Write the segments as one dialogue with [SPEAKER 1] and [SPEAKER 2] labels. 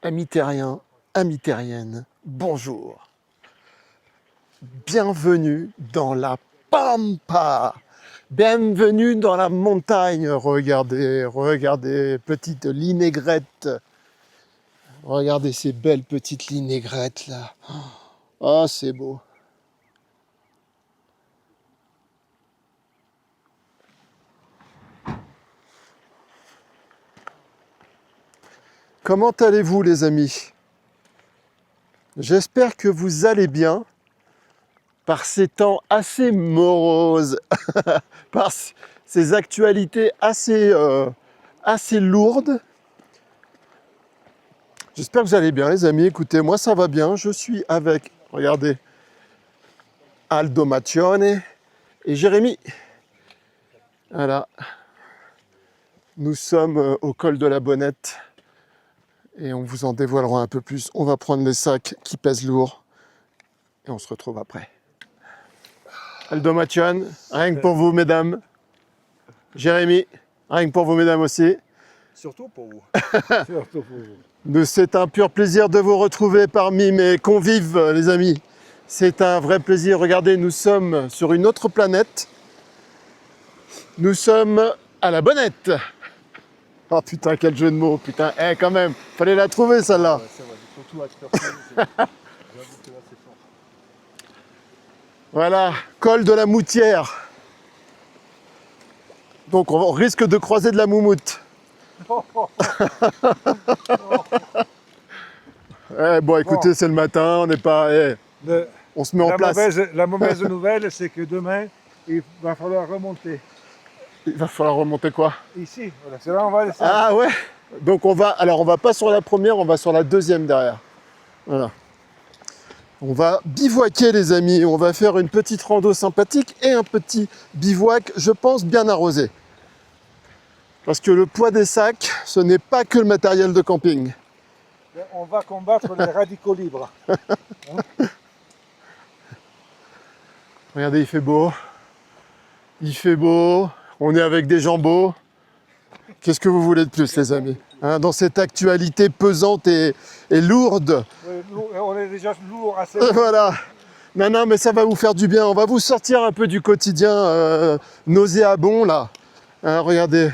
[SPEAKER 1] Amis terriens, amis terriennes, bonjour. Bienvenue dans la Pampa. Bienvenue dans la montagne. Regardez, regardez, petite linaigrette. Regardez ces belles petites linégrette là. Oh, c'est beau. Comment allez-vous les amis? J'espère que vous allez bien par ces temps assez moroses, par ces actualités assez lourdes. J'espère que vous allez bien les amis. Écoutez, moi ça va bien. Je suis avec, regardez, Aldo Maccione et Jérémy. Voilà. Nous sommes au col de la Bonnette et on vous en dévoilera un peu plus. On va prendre les sacs qui pèsent lourd et on se retrouve après. Aldo Maccione, rien que pour vous mesdames. Jérémy, rien que pour vous mesdames aussi.
[SPEAKER 2] Surtout pour vous. Surtout pour vous.
[SPEAKER 1] C'est un pur plaisir de vous retrouver parmi mes convives les amis. C'est un vrai plaisir. Regardez, nous sommes sur une autre planète. Nous sommes à la Bonnette. Oh putain, quel jeu de mots, putain. Eh, quand même, fallait la trouver celle-là.
[SPEAKER 2] Ouais, c'est vrai, surtout à cette personne, j'avoue que là c'est fort.
[SPEAKER 1] Voilà, col de la Moutière. Donc on risque de croiser de la moumoute. Eh, bon, écoutez, c'est le matin, on n'est pas... on se met en place.
[SPEAKER 2] La mauvaise nouvelle, c'est que demain, il va falloir remonter.
[SPEAKER 1] Il va falloir remonter quoi?
[SPEAKER 2] Ici, voilà, c'est là on va laisser.
[SPEAKER 1] Ah ouais. Donc on va pas sur la première, on va sur la deuxième derrière. Voilà. On va bivouaquer les amis, on va faire une petite rando sympathique et un petit bivouac, je pense, bien arrosé. Parce que le poids des sacs, ce n'est pas que le matériel de camping.
[SPEAKER 2] On va combattre les radicaux libres.
[SPEAKER 1] Regardez, il fait beau. Il fait beau. On est avec des gens beaux. Qu'est-ce que vous voulez de plus, les amis, hein, dans cette actualité pesante et lourde.
[SPEAKER 2] On est déjà lourd assez.
[SPEAKER 1] Voilà. Non, mais ça va vous faire du bien. On va vous sortir un peu du quotidien nauséabond, là. Hein, regardez.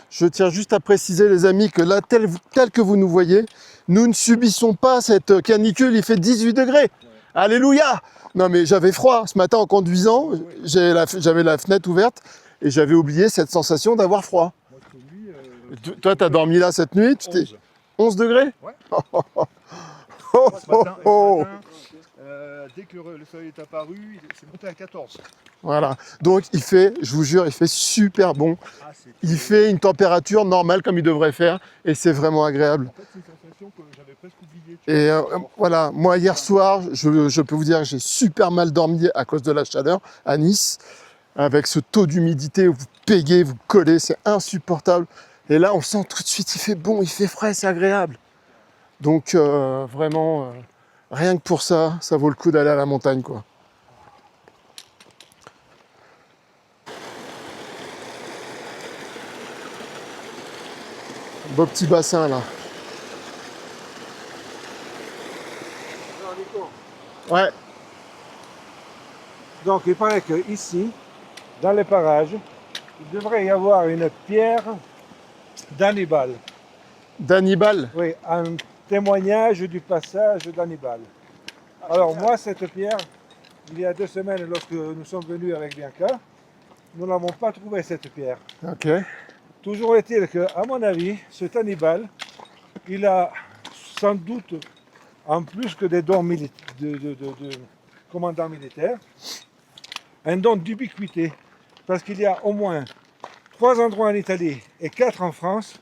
[SPEAKER 1] Je tiens juste à préciser, les amis, que là, tel que vous nous voyez, nous ne subissons pas cette canicule. Il fait 18 degrés. Ouais. Alléluia! Non, mais j'avais froid. Ce matin, en conduisant, j'avais la fenêtre ouverte et j'avais oublié cette sensation d'avoir froid. Toi, t'as dormi là cette nuit? 11 degrés?
[SPEAKER 2] Ouais.
[SPEAKER 1] Ce matin,
[SPEAKER 2] dès que le soleil est apparu, c'est monté à 14.
[SPEAKER 1] Voilà. Donc il fait, je vous jure, il fait super bon. Ah, il fait une température normale comme il devrait faire et c'est vraiment agréable.
[SPEAKER 2] En fait, c'est une sensation que j'avais presque oubliée.
[SPEAKER 1] Et voilà, moi hier soir, je peux vous dire que j'ai super mal dormi à cause de la chaleur à Nice. Avec ce taux d'humidité où vous pégez, vous collez, c'est insupportable. Et là, on sent tout de suite, il fait bon, il fait frais, c'est agréable. Donc vraiment, rien que pour ça, ça vaut le coup d'aller à la montagne, quoi. Beau petit bassin là. Ouais.
[SPEAKER 2] Donc il paraît qu'ici, dans les parages, il devrait y avoir une pierre d'Hannibal.
[SPEAKER 1] D'Hannibal?
[SPEAKER 2] Oui, un témoignage du passage d'Hannibal. Alors moi, cette pierre, il y a 2 semaines, lorsque nous sommes venus avec Bianca, nous n'avons pas trouvé cette pierre.
[SPEAKER 1] Ok.
[SPEAKER 2] Toujours est-il qu'à mon avis, cet Hannibal, il a sans doute, en plus que des dons de commandant militaire, un don d'ubiquité. Parce qu'il y a au moins 3 endroits en Italie et 4 en France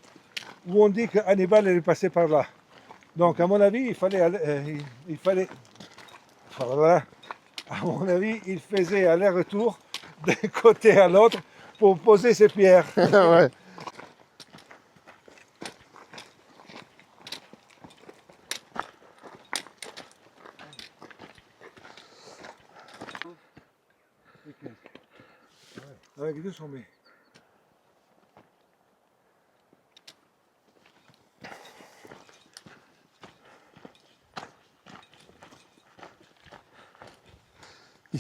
[SPEAKER 2] où on dit que Hannibal est passé par là. Donc à mon avis, voilà. À mon avis, il faisait aller-retour d'un côté à l'autre pour poser ses pierres.
[SPEAKER 1] Ouais.
[SPEAKER 2] Avec 2 sommets.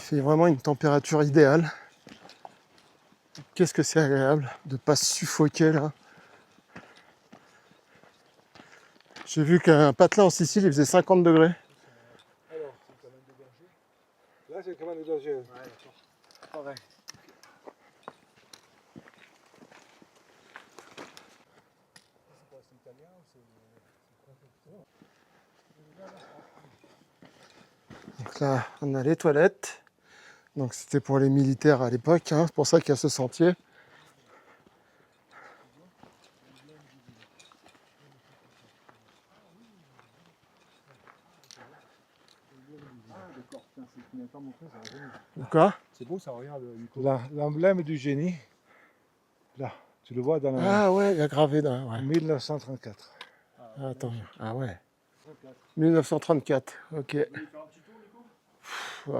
[SPEAKER 1] fait vraiment une température idéale. Qu'est-ce que c'est agréable de ne pas se suffoquer là. J'ai vu qu'un patelin en Sicile, il faisait 50 degrés.
[SPEAKER 2] Alors, c'est le canal de berger. Là, c'est le canal de berger. Ouais, d'accord. Pareil.
[SPEAKER 1] Donc là, on a les toilettes. Donc c'était pour les militaires à l'époque, hein. C'est pour ça qu'il y a ce sentier. Quoi?
[SPEAKER 2] C'est beau ça, regarde Nico. Là, l'emblème du génie. Là, tu le vois dans le
[SPEAKER 1] Ah ouais, il y a gravé dans. Ouais.
[SPEAKER 2] 1934.
[SPEAKER 1] Ah, attends, ah ouais. 1934, ok. Je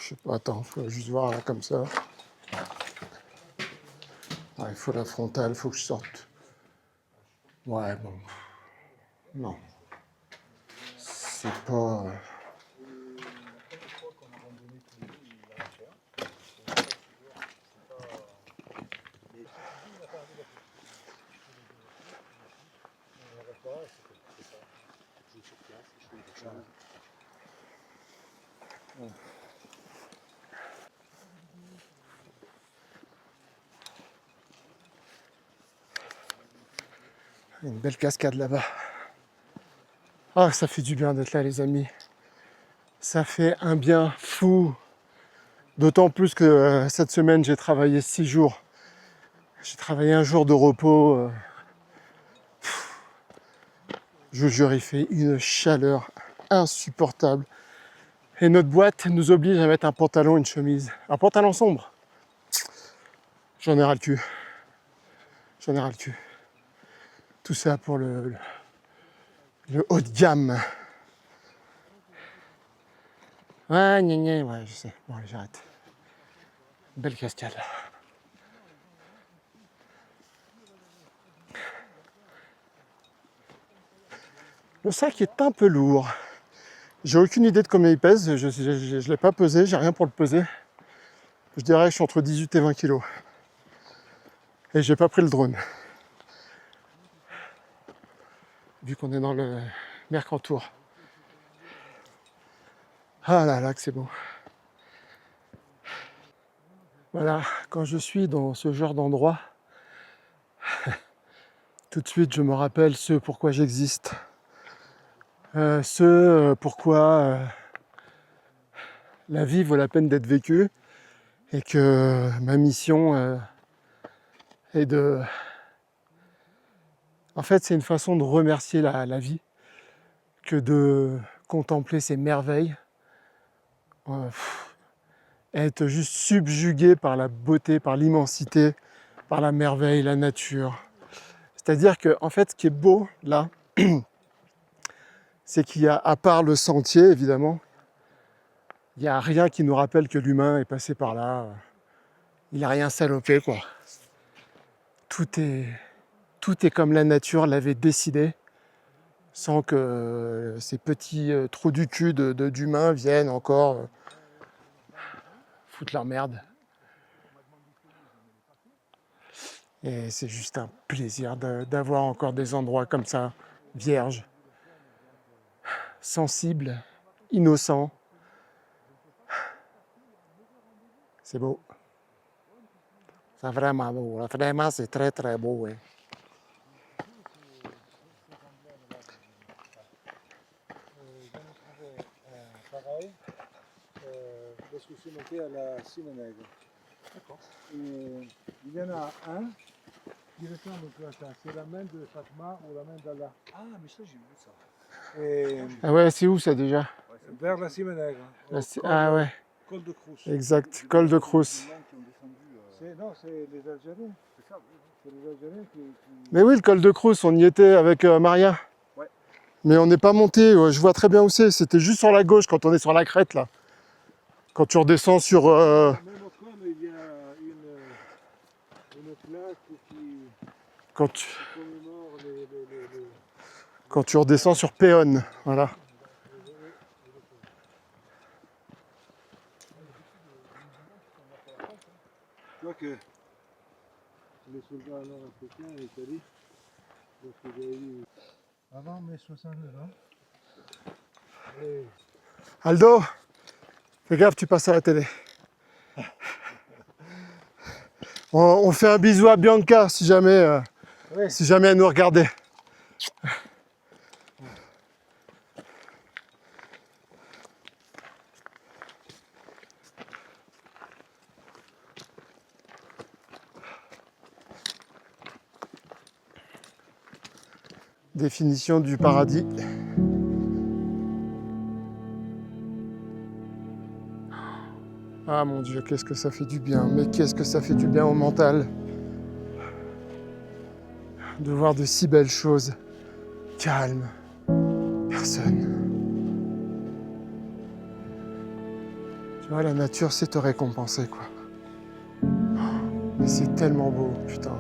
[SPEAKER 1] sais pas, attends, faut juste voir là comme ça. Ah, il faut la frontale, il faut que je sorte. Ouais, bon. Non. C'est pas. Une belle cascade là-bas. Ah, ça fait du bien d'être là, les amis. Ça fait un bien fou. D'autant plus que cette semaine, j'ai travaillé 6 jours. J'ai travaillé un jour de repos. Je vous jure, il fait une chaleur insupportable. Et notre boîte nous oblige à mettre un pantalon et une chemise. Un pantalon sombre. J'en ai ras le cul. J'en ai ras le cul. Tout ça pour le haut de gamme. Ouais, ouais, je sais. Bon, allez, j'arrête. Belle cascade. Le sac est un peu lourd. J'ai aucune idée de combien il pèse. Je ne l'ai pas pesé, j'ai rien pour le peser. Je dirais que je suis entre 18 et 20 kilos. Et j'ai pas pris le drone. Vu qu'on est dans le Mercantour. Ah là là, que c'est beau. Voilà, quand je suis dans ce genre d'endroit, tout de suite je me rappelle ce pourquoi j'existe. Pourquoi la vie vaut la peine d'être vécue. Et que ma mission est de... En fait, c'est une façon de remercier la vie que de contempler ces merveilles. Être juste subjugué par la beauté, par l'immensité, par la merveille, la nature. C'est-à-dire que, en fait, ce qui est beau, là, c'est qu'il y a, à part le sentier, évidemment, il n'y a rien qui nous rappelle que l'humain est passé par là. Il n'a rien salopé, quoi. Tout est comme la nature l'avait décidé, sans que ces petits trous du cul d'humains viennent encore foutre leur merde. Et c'est juste un plaisir d'avoir encore des endroits comme ça, vierges, sensibles, innocents. C'est beau. C'est vraiment beau. Vraiment, c'est très très beau. Ouais.
[SPEAKER 2] Pareil, parce que je suis monté à la Simenègue. D'accord. Il y en a un qui ressemble à ça. C'est la main de Fatma ou la main d'Allah. Ah, mais ça, j'ai vu ça. Et
[SPEAKER 1] Ah ouais, c'est où ça déjà?
[SPEAKER 2] vers la Simenègue.
[SPEAKER 1] Ah ouais,
[SPEAKER 2] Col de Crous.
[SPEAKER 1] exact, col de Crous.
[SPEAKER 2] Non, c'est les Algériens. C'est ça, c'est les Algériens qui...
[SPEAKER 1] Mais oui, le col de Crous, on y était avec Maria.
[SPEAKER 2] Ouais.
[SPEAKER 1] Mais on n'est pas monté, je vois très bien où c'est. C'était juste sur la gauche quand on est sur la crête là. Quand tu redescends sur...
[SPEAKER 2] Même au col, il y a une plaque qui commémore
[SPEAKER 1] Quand tu redescends sur Péonne, voilà.
[SPEAKER 2] vois que les soldats nord-africains en Italie, donc vous avez vu avant mai 69 ans. Et
[SPEAKER 1] Aldo, fais gaffe, tu passes à la télé. On fait un bisou à Bianca si jamais,
[SPEAKER 2] ouais.
[SPEAKER 1] si jamais elle nous regardait. Définition du paradis. Ah mon Dieu, qu'est-ce que ça fait du bien, mais qu'est-ce que ça fait du bien au mental de voir de si belles choses. Calme, personne. Tu vois, la nature sait te récompenser, quoi. Mais c'est tellement beau, putain.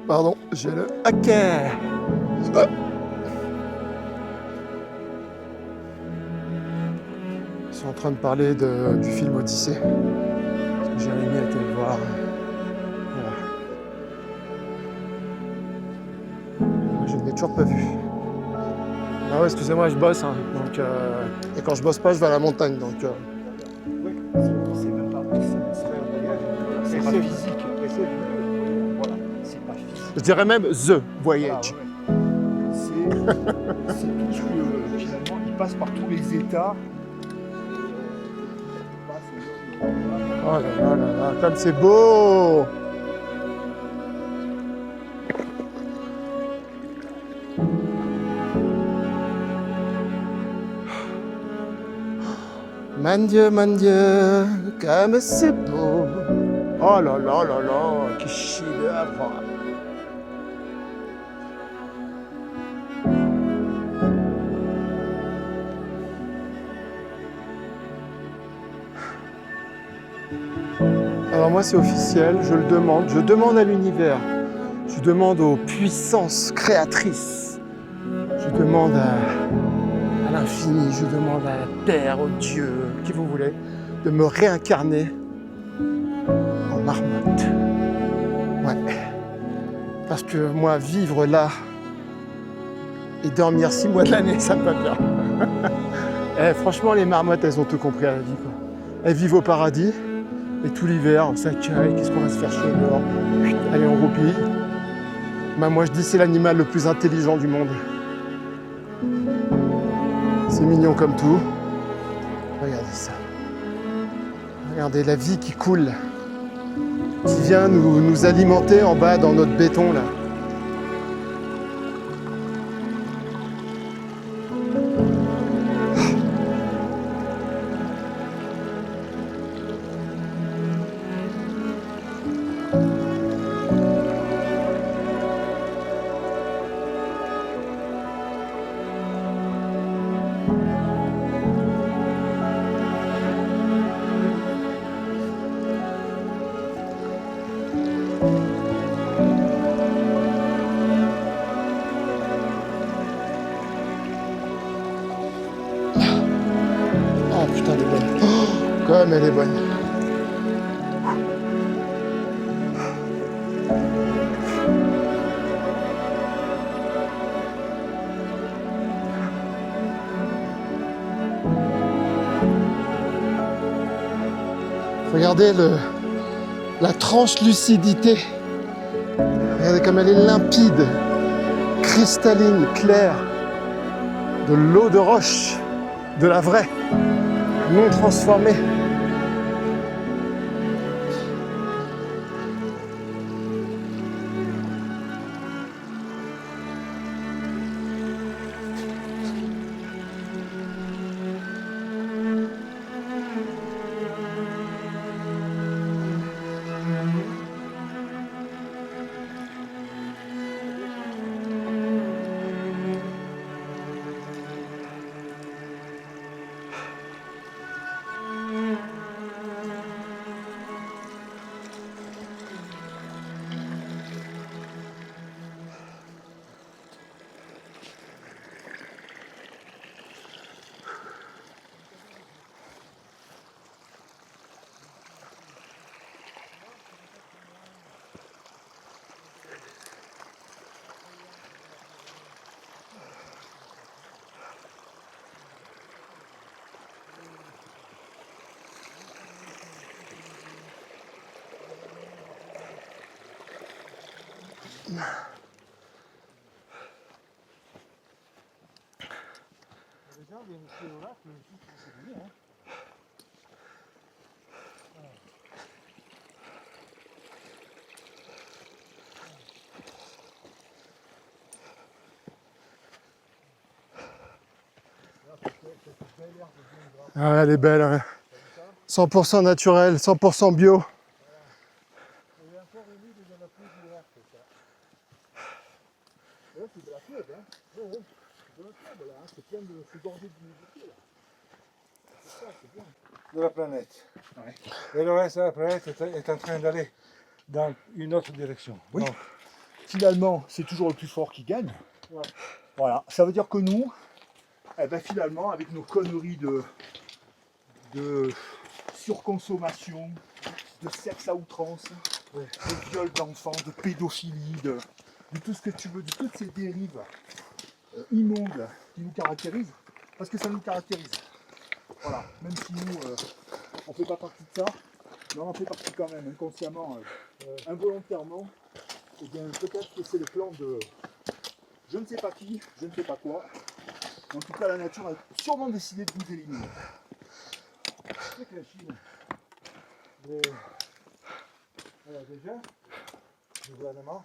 [SPEAKER 1] Pardon, j'ai le hacker. Ah. Ils sont en train de parler du film Odyssée. Parce que Jérémy a été le voir. Voilà. Moi, je ne l'ai toujours pas vu. Ah ouais, excusez-moi, je bosse. Hein, donc, et quand je bosse pas, je vais à la montagne. Donc,
[SPEAKER 2] oui, c'est même pas. C'est pas physique. Voilà, c'est pas physique.
[SPEAKER 1] je dirais même The Voyage.
[SPEAKER 2] Voilà, c'est tout ce que finalement il passe par tous les états.
[SPEAKER 1] Oh là là là là, comme c'est beau! Mon Dieu, comme c'est beau! Oh là là là là, que chef-d'œuvre! Alors moi c'est officiel, je le demande, je demande à l'univers, je demande aux puissances créatrices, je demande à l'infini, je demande à la terre, au Dieu, qui vous voulez, de me réincarner en marmotte. Ouais. Parce que moi, vivre là et dormir 6 mois de l'année, ça me va bien. Eh, franchement, les marmottes, elles ont tout compris à la vie, quoi. Elles vivent au paradis, et tout l'hiver, on s'accueille, qu'est-ce qu'on va se faire chier dehors? Allez, on roupille. Bah, moi, je dis c'est l'animal le plus intelligent du monde. C'est mignon comme tout. Regardez ça. Regardez la vie qui coule, qui vient nous alimenter en bas dans notre béton, là. Oh putain, elle est bonne. Oh, comme elle est bonne. Regardez la translucidité. Regardez comme elle est limpide, cristalline, claire. De l'eau de roche, de la vraie, non transformée.
[SPEAKER 2] gens viennent ici au lac, mais ici, c'est bien. Hein.
[SPEAKER 1] Ah, elle est belle, hein. 100% naturel, 100% bio.
[SPEAKER 2] Il y a encore humide dans la pluie du lac, c'est ça. Là, c'est de la flotte, hein. Ouais, ouais. C'est de la flotte, là. Hein. C'est plein de... C'est gorgé d'humidité, là. C'est ça, c'est bien. De la planète. Ouais. Et le reste de la planète est en train d'aller dans une autre direction.
[SPEAKER 3] Oui.
[SPEAKER 2] Donc,
[SPEAKER 3] Finalement, c'est toujours le plus fort qui gagne.
[SPEAKER 2] ouais.
[SPEAKER 3] Voilà. Ça veut dire que nous, eh ben, finalement, avec nos conneries de surconsommation, de sexe à outrance,
[SPEAKER 2] Ouais.
[SPEAKER 3] de viol d'enfants, de pédophilie, de tout ce que tu veux, de toutes ces dérives immondes qui nous caractérisent, parce que ça nous caractérise. Voilà. Même si nous, on ne fait pas partie de ça, mais on en fait partie quand même, inconsciemment, involontairement. Eh bien, peut-être que c'est le plan de je ne sais pas qui, je ne sais pas quoi. En tout cas, la nature a sûrement décidé de nous éliminer.
[SPEAKER 2] Tu sais que la Chine, alors déjà, le gouvernement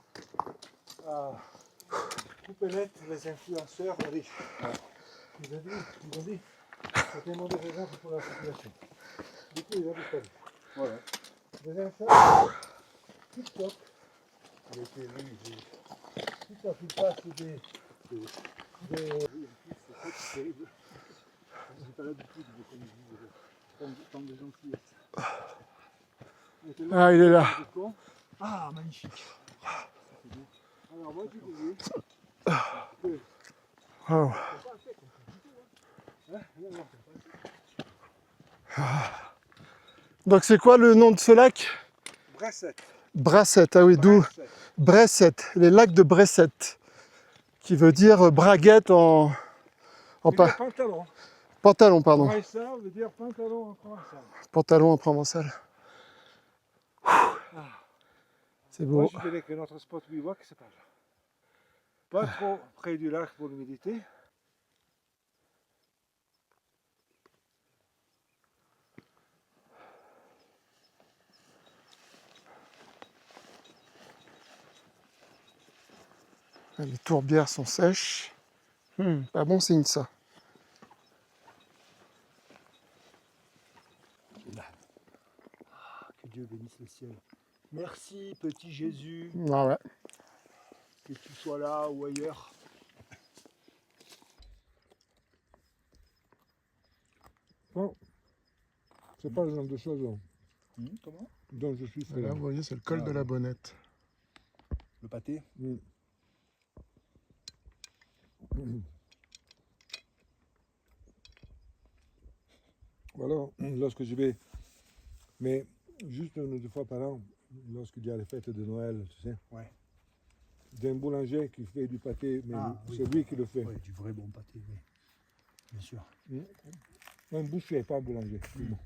[SPEAKER 2] a coupé net les influenceurs riches. Ouais. Ils ont dit, c'était une mauvaise exemple pour la population. Du coup, ils ont disparu.
[SPEAKER 3] Voilà.
[SPEAKER 2] Les influenceurs, TikTok, il a été lui, TikTok, il passe des
[SPEAKER 3] C'est terrible. J'ai pas l'habitude de prendre des gentillesses.
[SPEAKER 1] Ah, il est là.
[SPEAKER 3] Ah, magnifique.
[SPEAKER 2] Alors moi je disais
[SPEAKER 1] Oh. Donc c'est quoi le nom de ce lac?
[SPEAKER 2] Brassette.
[SPEAKER 1] Brassette, ah oui, d'où Bressette, les lacs de Bressette, qui veut dire braguette en
[SPEAKER 2] Pantalon.
[SPEAKER 1] pantalon, pardon.
[SPEAKER 2] Braissa veut dire pantalon en provençal.
[SPEAKER 1] Pantalon en provençal. C'est
[SPEAKER 2] Moi
[SPEAKER 1] beau.
[SPEAKER 2] je dirais que notre spot bivouac c'est par là. Pas trop près du lac pour l'humidité.
[SPEAKER 1] Les tourbières sont sèches. Pas bon signe ça.
[SPEAKER 3] Que Dieu bénisse le ciel. Merci, petit Jésus,
[SPEAKER 1] Ah ouais.
[SPEAKER 3] que tu sois là ou ailleurs.
[SPEAKER 2] Bon, c'est pas le genre de choses
[SPEAKER 3] Comment?
[SPEAKER 2] dont je suis
[SPEAKER 1] Là,
[SPEAKER 2] friand.
[SPEAKER 1] vous voyez, c'est le col de la Bonnette.
[SPEAKER 3] Le pâté.
[SPEAKER 2] Alors, lorsque je vais, mais juste une ou deux fois par an, lorsqu'il y a les fêtes de Noël, tu sais,
[SPEAKER 3] Ouais.
[SPEAKER 2] d'un boulanger qui fait du pâté, mais
[SPEAKER 3] Oui.
[SPEAKER 2] c'est lui qui le fait.
[SPEAKER 3] Ouais, du vrai bon pâté, oui. Bien sûr.
[SPEAKER 2] Un boucher, pas un boulanger. Bon.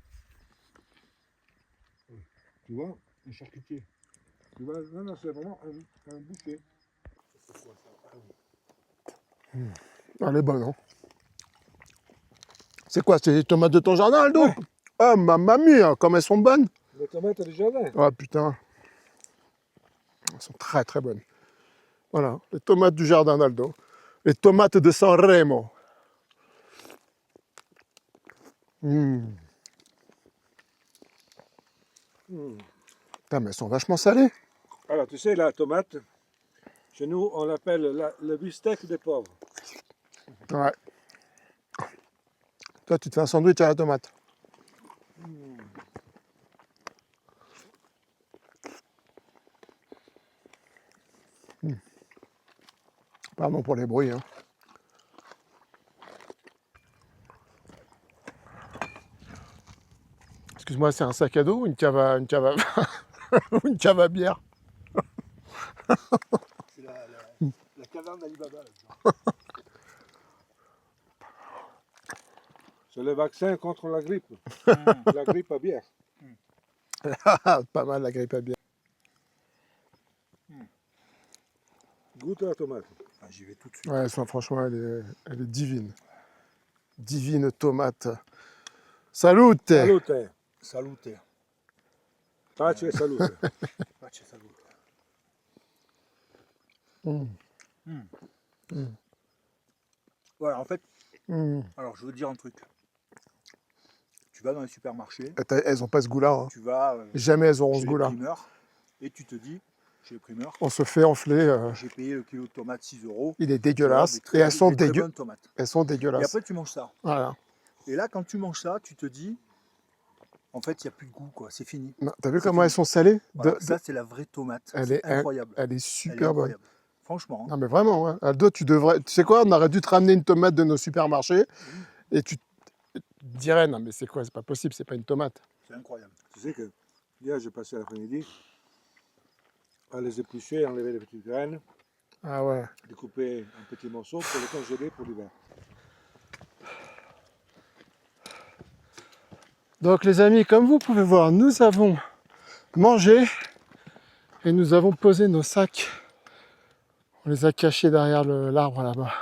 [SPEAKER 2] Tu vois, un charcutier. Tu vois, non, c'est vraiment un boucher.
[SPEAKER 3] C'est quoi ça? Ah oui.
[SPEAKER 1] Elle est bonne, hein. C'est quoi, c'est les tomates de ton jardin, Aldo?
[SPEAKER 2] Ouais.
[SPEAKER 1] Ah, mamma mia, comme elles sont bonnes.
[SPEAKER 2] Les tomates du jardin.
[SPEAKER 1] Ah putain. Elles sont très très bonnes. Voilà, les tomates du jardin d'Aldo. Les tomates de Sanremo. Putain, mais elles sont vachement salées.
[SPEAKER 2] Alors, tu sais, la tomate, chez nous, on l'appelle le beefsteak des pauvres.
[SPEAKER 1] Ouais. Toi, tu te fais un sandwich à la tomate. Pardon pour les bruits. Hein. Excuse-moi, c'est un sac à dos ou une cave à, ou une cave à bière?
[SPEAKER 3] C'est la caverne d'Alibaba là-dedans.
[SPEAKER 2] C'est le vaccin contre la grippe. La grippe à bière.
[SPEAKER 1] Pas mal la grippe à bière.
[SPEAKER 2] Goûte la tomate.
[SPEAKER 3] Ah, j'y vais tout de suite.
[SPEAKER 1] Ouais, ça, franchement, elle est divine. Divine tomate. Salute!
[SPEAKER 2] Salute.
[SPEAKER 3] Salute.
[SPEAKER 2] Pace e salute.
[SPEAKER 3] Pace, salute.
[SPEAKER 1] Mm.
[SPEAKER 3] Voilà, en fait,
[SPEAKER 1] Mm.
[SPEAKER 3] alors je veux te dire un truc. Tu vas dans les supermarchés,
[SPEAKER 1] Elles ont pas ce goût-là. Hein.
[SPEAKER 3] tu vas
[SPEAKER 1] Jamais elles auront
[SPEAKER 3] chez
[SPEAKER 1] ce
[SPEAKER 3] les
[SPEAKER 1] goût-là.
[SPEAKER 3] primeurs et tu te dis, chez les primeurs,
[SPEAKER 1] On se fait enfler.
[SPEAKER 3] j'ai payé le kilo de tomates 6 €.
[SPEAKER 1] Il est
[SPEAKER 3] Tu vas
[SPEAKER 1] dégueulasse.
[SPEAKER 3] avoir
[SPEAKER 1] Et elles sont,
[SPEAKER 3] des très
[SPEAKER 1] dégueu...
[SPEAKER 3] bonnes tomates.
[SPEAKER 1] elles sont
[SPEAKER 3] Et
[SPEAKER 1] dégueulasses.
[SPEAKER 3] après, tu manges ça.
[SPEAKER 1] Voilà.
[SPEAKER 3] Et là, quand tu manges ça, tu te dis, en fait, il n'y a plus de goût, quoi. C'est fini.
[SPEAKER 1] Non, t'as vu
[SPEAKER 3] C'est
[SPEAKER 1] comment
[SPEAKER 3] fini.
[SPEAKER 1] elles sont salées?
[SPEAKER 3] Voilà, ça, c'est la vraie tomate.
[SPEAKER 1] Elle
[SPEAKER 3] C'est
[SPEAKER 1] est
[SPEAKER 3] incroyable.
[SPEAKER 1] Elle est
[SPEAKER 3] Elle est
[SPEAKER 1] super bonne.
[SPEAKER 3] incroyable. Franchement. Hein.
[SPEAKER 1] Non mais vraiment, ouais. Aldo, tu devrais. Tu sais quoi, on aurait dû te ramener une tomate de nos supermarchés et tu te dirais non mais c'est quoi, c'est pas possible, c'est pas une tomate.
[SPEAKER 3] C'est incroyable.
[SPEAKER 2] Tu sais que hier, j'ai passé l'après-midi à les éplucher, enlever les petites graines,
[SPEAKER 1] Ah ouais.
[SPEAKER 2] découper en petits morceaux pour les congeler pour l'hiver.
[SPEAKER 1] Donc les amis, comme vous pouvez voir, nous avons mangé et nous avons posé nos sacs. On les a cachés derrière l'arbre là-bas.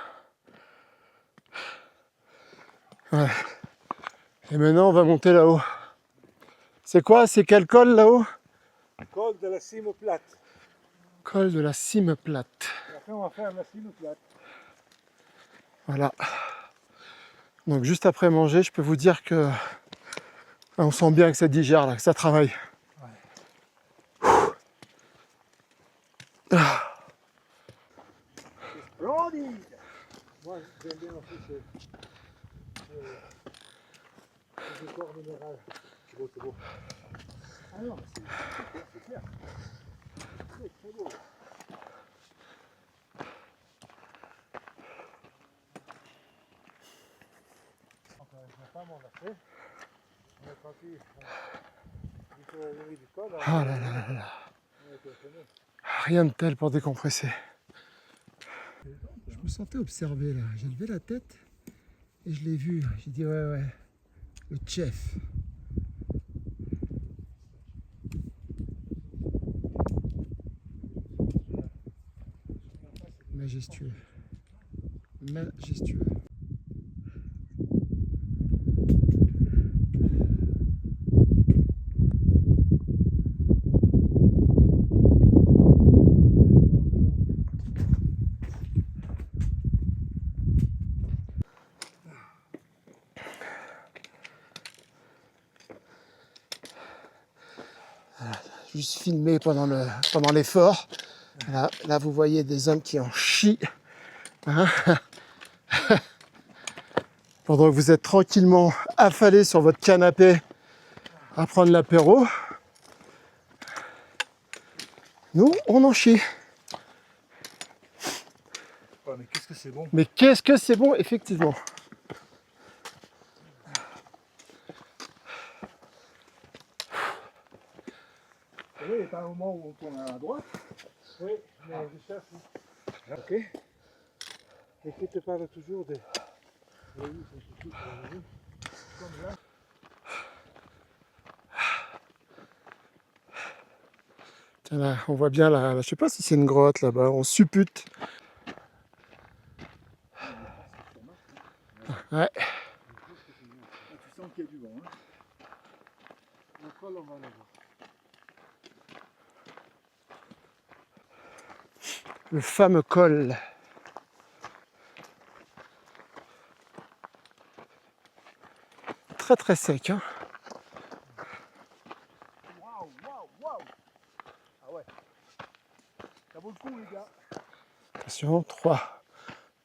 [SPEAKER 1] Ouais. Et maintenant on va monter là-haut. C'est quoi? C'est quel col là-haut?
[SPEAKER 2] Col de la cime plate.
[SPEAKER 1] Col de la cime plate.
[SPEAKER 2] Et après, on va faire la cime plate.
[SPEAKER 1] Voilà. Donc juste après manger, je peux vous dire que on sent bien que ça digère là, que ça travaille.
[SPEAKER 3] Splendide.
[SPEAKER 2] Moi, j'aime bien aussi ce décor minéral. C'est beau, c'est beau.
[SPEAKER 3] Ah non, c'est clair, c'est clair. C'est très beau.
[SPEAKER 2] Enfin, avec ma femme, on l'a fait. On est parti du colonie du col.
[SPEAKER 1] Ah là là là là.
[SPEAKER 2] On a été étonnés.
[SPEAKER 1] Rien de tel pour décompresser. Je me sentais observé là. J'ai levé la tête et je l'ai vu. J'ai dit ouais, le chef. Majestueux. Majestueux. Juste filmé pendant l'effort. Là, vous voyez des hommes qui en chient. Hein. Pendant que vous êtes tranquillement affalés sur votre canapé à prendre l'apéro. Nous, on en chie.
[SPEAKER 3] Ouais, mais qu'est-ce que c'est bon.
[SPEAKER 1] Mais qu'est-ce que c'est bon, effectivement.
[SPEAKER 3] Vous voyez, il y a un moment où on tourne à droite.
[SPEAKER 2] Oui, mais je cherche. Ok. Et qui te parle toujours de. Oui, c'est tout. Comme là.
[SPEAKER 1] Tiens, là, on voit bien là, je sais pas si c'est une grotte là-bas, on suppute. Ouais.
[SPEAKER 3] Tu sens qu'il y a du vent. Hein.
[SPEAKER 2] Le col, on va le voir.
[SPEAKER 1] Le fameux col. Très très sec. Hein.
[SPEAKER 3] Waouh, waouh, waouh. Ah ouais. Ça vaut le coup, les gars.
[SPEAKER 1] Attention, 3,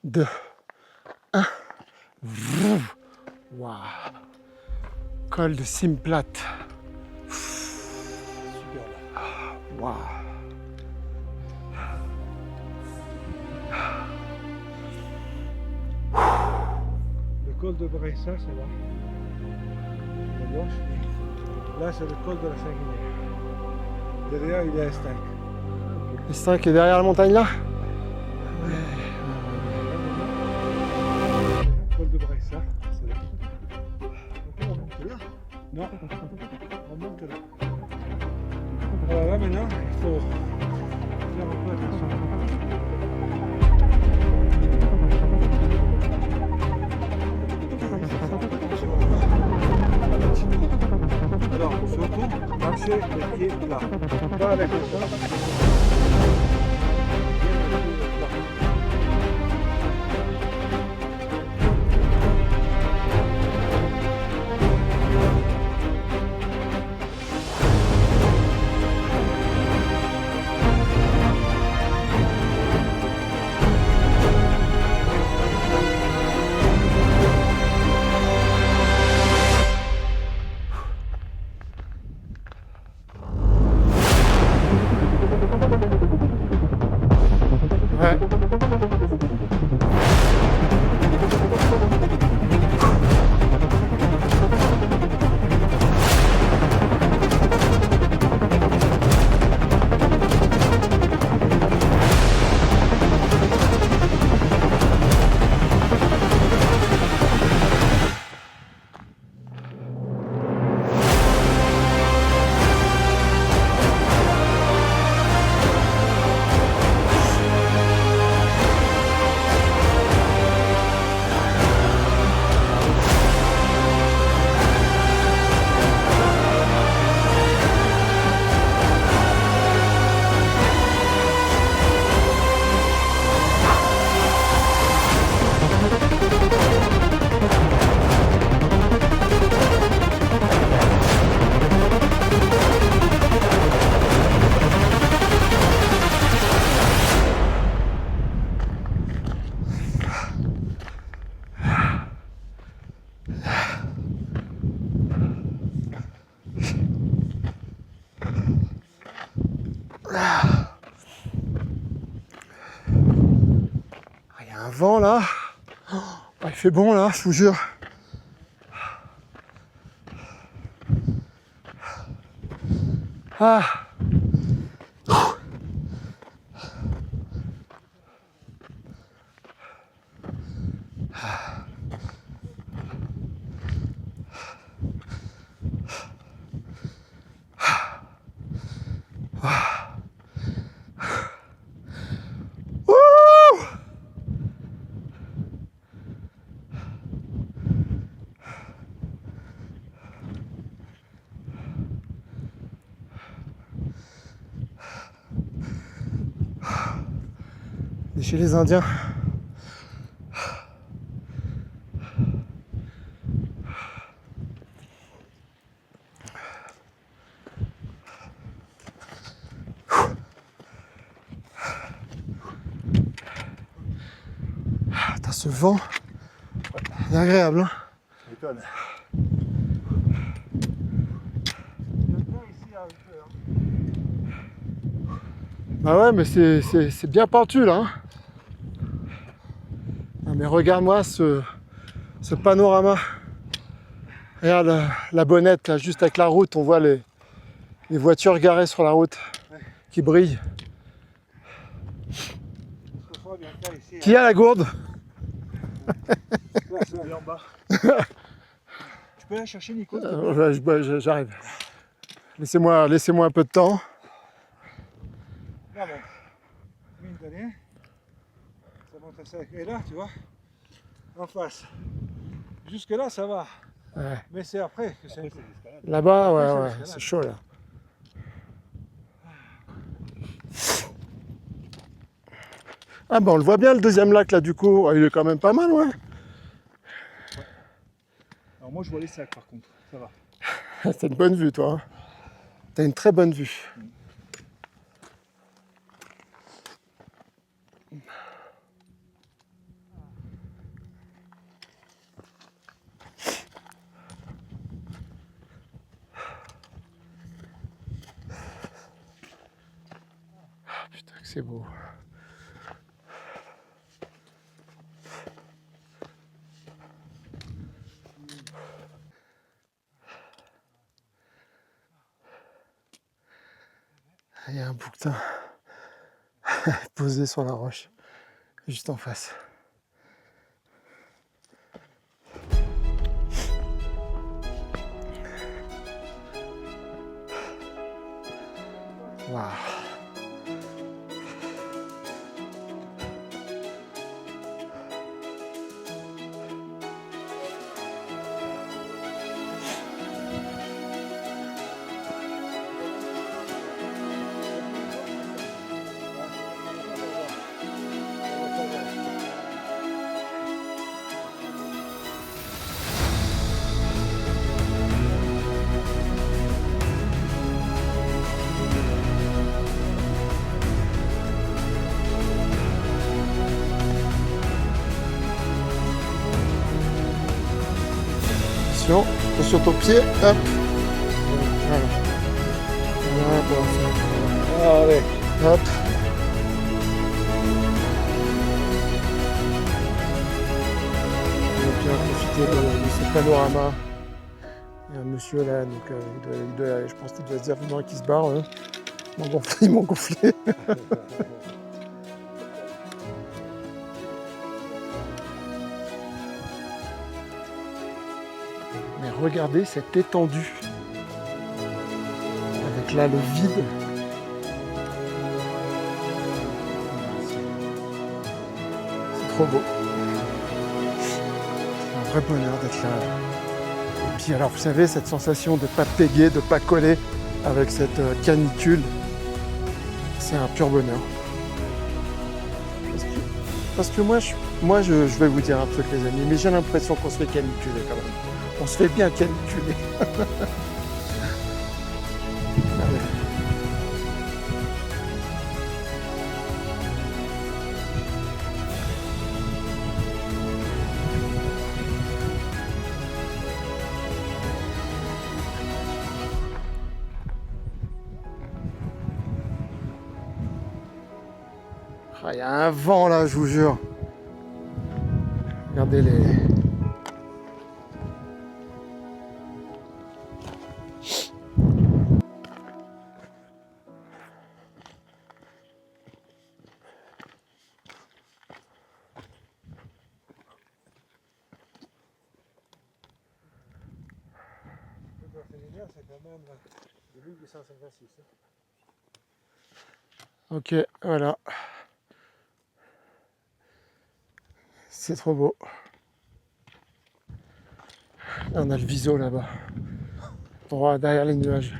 [SPEAKER 1] 2, 1. Waouh. Col de cime plate.
[SPEAKER 3] Super là.
[SPEAKER 1] Waouh.
[SPEAKER 2] Le col de Bressa, c'est là. À gauche. Là, c'est le col de la Sanguinière. Derrière, il y a un stack.
[SPEAKER 1] Le 5 est derrière la montagne là.
[SPEAKER 2] Le col de Bressa, c'est là.
[SPEAKER 3] On monte là.
[SPEAKER 2] Non, on monte là. Alors là, maintenant, il faut faire un peu attention. Pas avec le temps.
[SPEAKER 1] Ouais. Il y a un vent là. Oh, il fait bon là, je vous jure. Ah. Ouh. On est chez les Indiens. Putain, ce vent, il est agréable. Hein.
[SPEAKER 3] Ça m'étonne.
[SPEAKER 1] Bah ouais, mais c'est bien pentu là. Hein. Ah, mais regarde-moi ce panorama. Regarde la bonnette là, juste avec la route, on voit les voitures garées sur la route qui brillent. Qui a la gourde?
[SPEAKER 3] Elle est en bas. Tu peux la chercher, Nico?
[SPEAKER 1] J'arrive. Laissez-moi un peu de temps.
[SPEAKER 2] Là, bon, mine de rien, ça monte à sec. Et là, tu vois, en face. Jusque là, ça va.
[SPEAKER 1] Ouais.
[SPEAKER 2] Mais c'est après que c'est.
[SPEAKER 1] Là-bas,
[SPEAKER 2] Après,
[SPEAKER 1] ouais,
[SPEAKER 2] l'escalade.
[SPEAKER 1] c'est chaud là. Ah bah on le voit bien le deuxième lac là du coup. Il est quand même pas mal, ouais.
[SPEAKER 3] Alors moi je vois les sacs par contre, ça va.
[SPEAKER 1] T'as une bonne vue toi. Hein. T'as une très bonne vue. Ah, putain que c'est beau. Il y a un bouquetin posé sur la roche, juste en face. Waouh. Attention sur ton pied, hop. Voilà. Voilà, bon,
[SPEAKER 2] Allez.
[SPEAKER 1] hop. On va bien profiter de ce panorama. Il y a un monsieur là, donc je pense qu'il doit se dire vraiment qu'il se barre. Hein. Ils m'ont gonflé. Mais regardez cette étendue. Avec là le vide. C'est trop beau. C'est un vrai bonheur d'être là. Et puis alors vous savez, cette sensation de ne pas péguer, de ne pas coller avec cette canicule, c'est un pur bonheur. Parce que moi je vais vous dire un truc les amis, mais j'ai l'impression qu'on se fait caniculer quand même. On se fait bien caniculer. Allez. Ah, il y a un vent là, je vous jure. Regardez les...
[SPEAKER 2] C'est quand même de 1856.
[SPEAKER 1] Ok, voilà. C'est trop beau. Là, on a le viso là-bas. Droit derrière les nuages.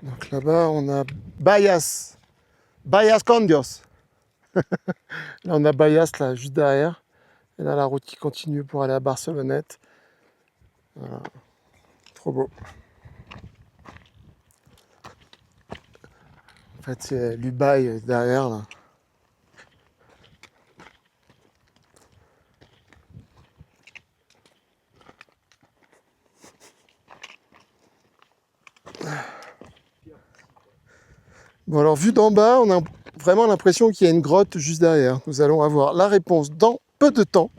[SPEAKER 1] Donc là-bas, on a Bayas. Bayas Condios. Là, on a Bayas, là, juste derrière. Et là, la route qui continue pour aller à Barcelonnette. Voilà. Trop beau. En fait, c'est l'Ubaï derrière, là. Bon, alors, vu d'en bas, on a vraiment l'impression qu'il y a une grotte juste derrière. Nous allons avoir la réponse dans peu de temps.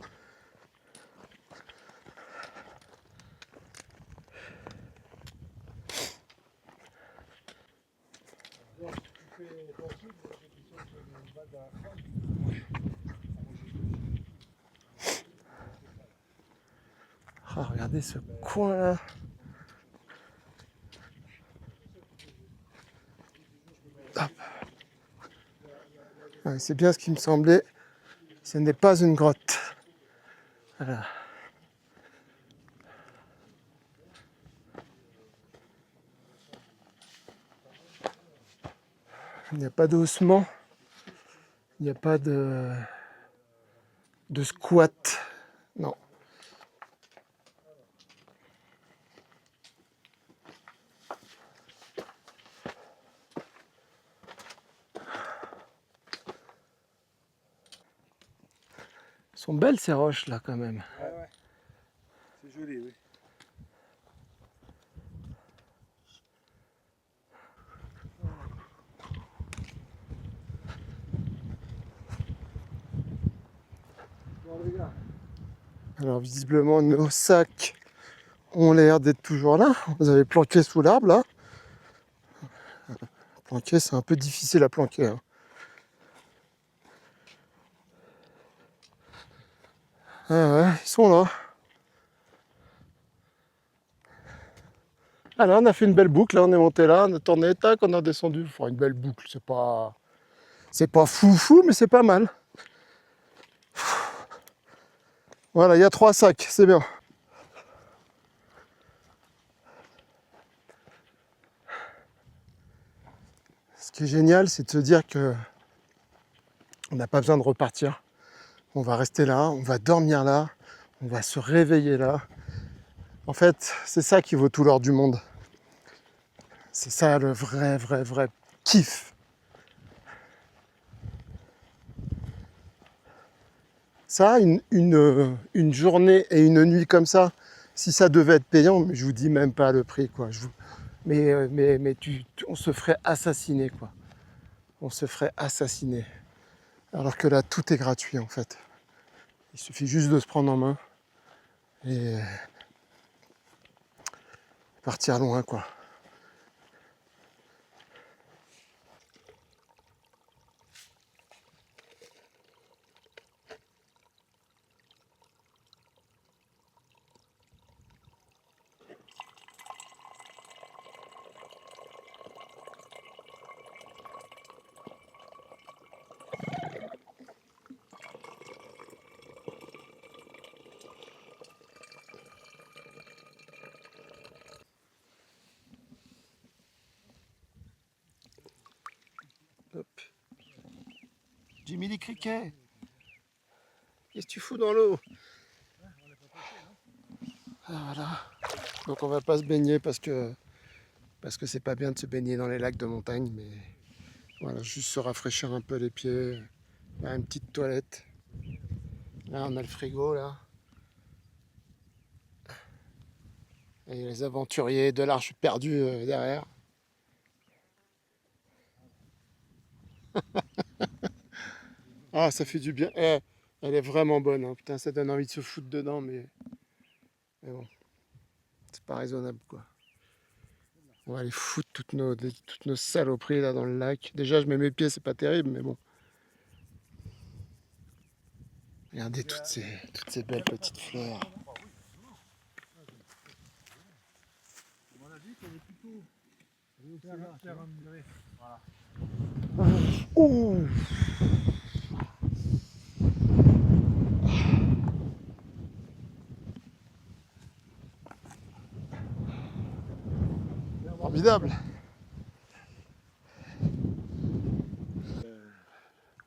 [SPEAKER 1] Ah, regardez ce coin-là. Ouais, c'est bien ce qui me semblait. Ce n'est pas une grotte. Voilà. Il n'y a pas d'ossement. Il n'y a pas de squat. Non. Elles sont belles ces roches là quand même.
[SPEAKER 2] Ah ouais. C'est joli, oui. Bon les gars.
[SPEAKER 1] Alors visiblement nos sacs ont l'air d'être toujours là. Vous avez planqué sous l'arbre là. Planquer, c'est un peu difficile à planquer. Hein. Ah ouais, ils sont là. Alors on a fait une belle boucle, là, on est monté là, on a tourné, tac, on a descendu. Enfin une belle boucle, c'est pas fou, mais c'est pas mal. Voilà, il y a 3 sacs, c'est bien. Ce qui est génial, c'est de se dire que on n'a pas besoin de repartir. On va rester là, on va dormir là, On va se réveiller là. En fait, c'est ça qui vaut tout l'or du monde. C'est ça le vrai kiff. Ça, une journée et une nuit comme ça, si ça devait être payant, mais je vous dis même pas le prix, quoi. On se ferait assassiner, quoi. On se ferait assassiner. Alors que là, tout est gratuit, en fait. Il suffit juste de se prendre en main et partir loin, quoi. Hop. Jimmy les criquets. Qu'est-ce que tu fous dans l'eau? Ah, voilà. Donc on va pas se baigner parce que c'est pas bien de se baigner dans les lacs de montagne, mais voilà, juste se rafraîchir un peu les pieds. Là, une petite toilette. Là on a le frigo là. Et les aventuriers de l'Arche perdue derrière. Ah, ça fait du bien. Eh, elle est vraiment bonne, hein. Putain, ça donne envie de se foutre dedans, mais bon, c'est pas raisonnable, quoi. On va aller foutre toutes nos saloperies là dans le lac. Déjà, je mets mes pieds, c'est pas terrible, mais bon. Regardez toutes ces belles petites fleurs. Ouh. Formidable.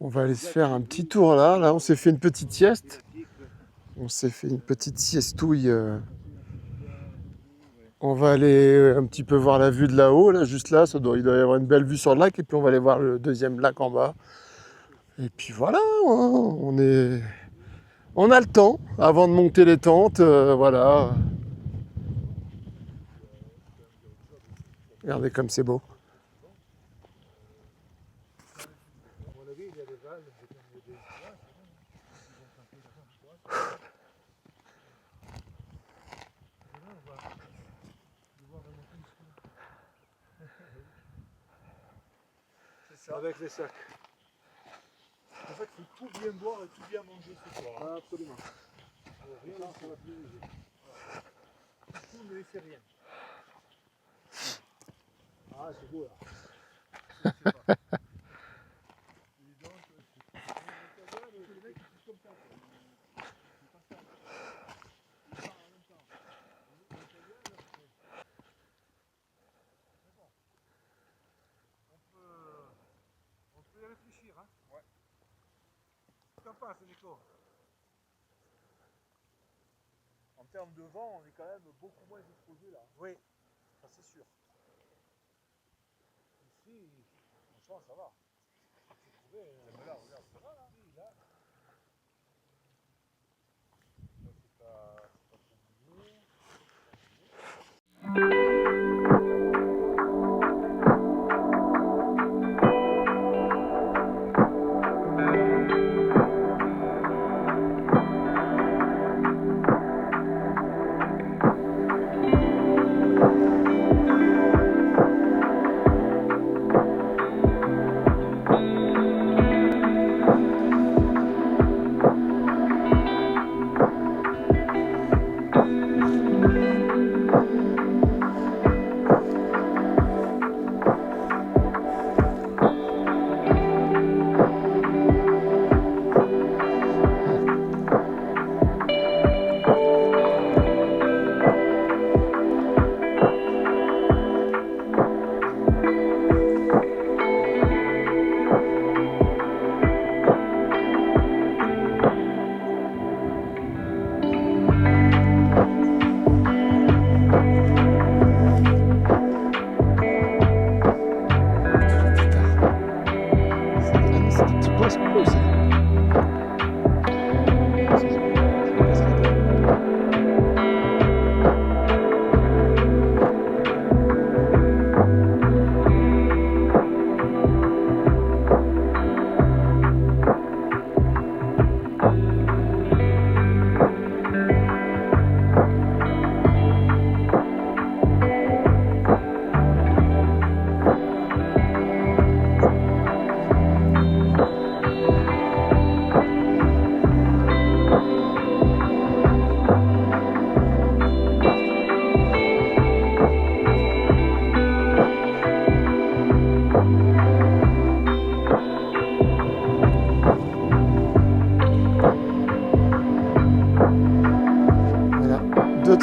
[SPEAKER 1] On va aller se faire un petit tour là. Là, on s'est fait une petite sieste. On s'est fait une petite siestouille. On va aller un petit peu voir la vue de là-haut. Là, juste là, il doit y avoir une belle vue sur le lac. Et puis on va aller voir le deuxième lac en bas. Et puis voilà, hein, on a le temps avant de monter les tentes. Voilà. Regardez comme c'est beau.
[SPEAKER 2] Avec les sacs.
[SPEAKER 3] En fait, il faut tout bien boire et tout bien manger ce soir.
[SPEAKER 2] Ah, absolument.
[SPEAKER 3] Rien laisser la plus léger. Tout ne laissez rien. Ah, c'est beau là.
[SPEAKER 2] On peut y réfléchir, hein? Ouais. Qu'en penses, Nico?
[SPEAKER 3] En termes de vent, on est quand même beaucoup moins exposé là.
[SPEAKER 2] Oui.
[SPEAKER 3] Ça c'est sûr. Ici, franchement, ça va. Mais là, regarde, ça va là. Oui, là. Ça, c'est pas compliqué.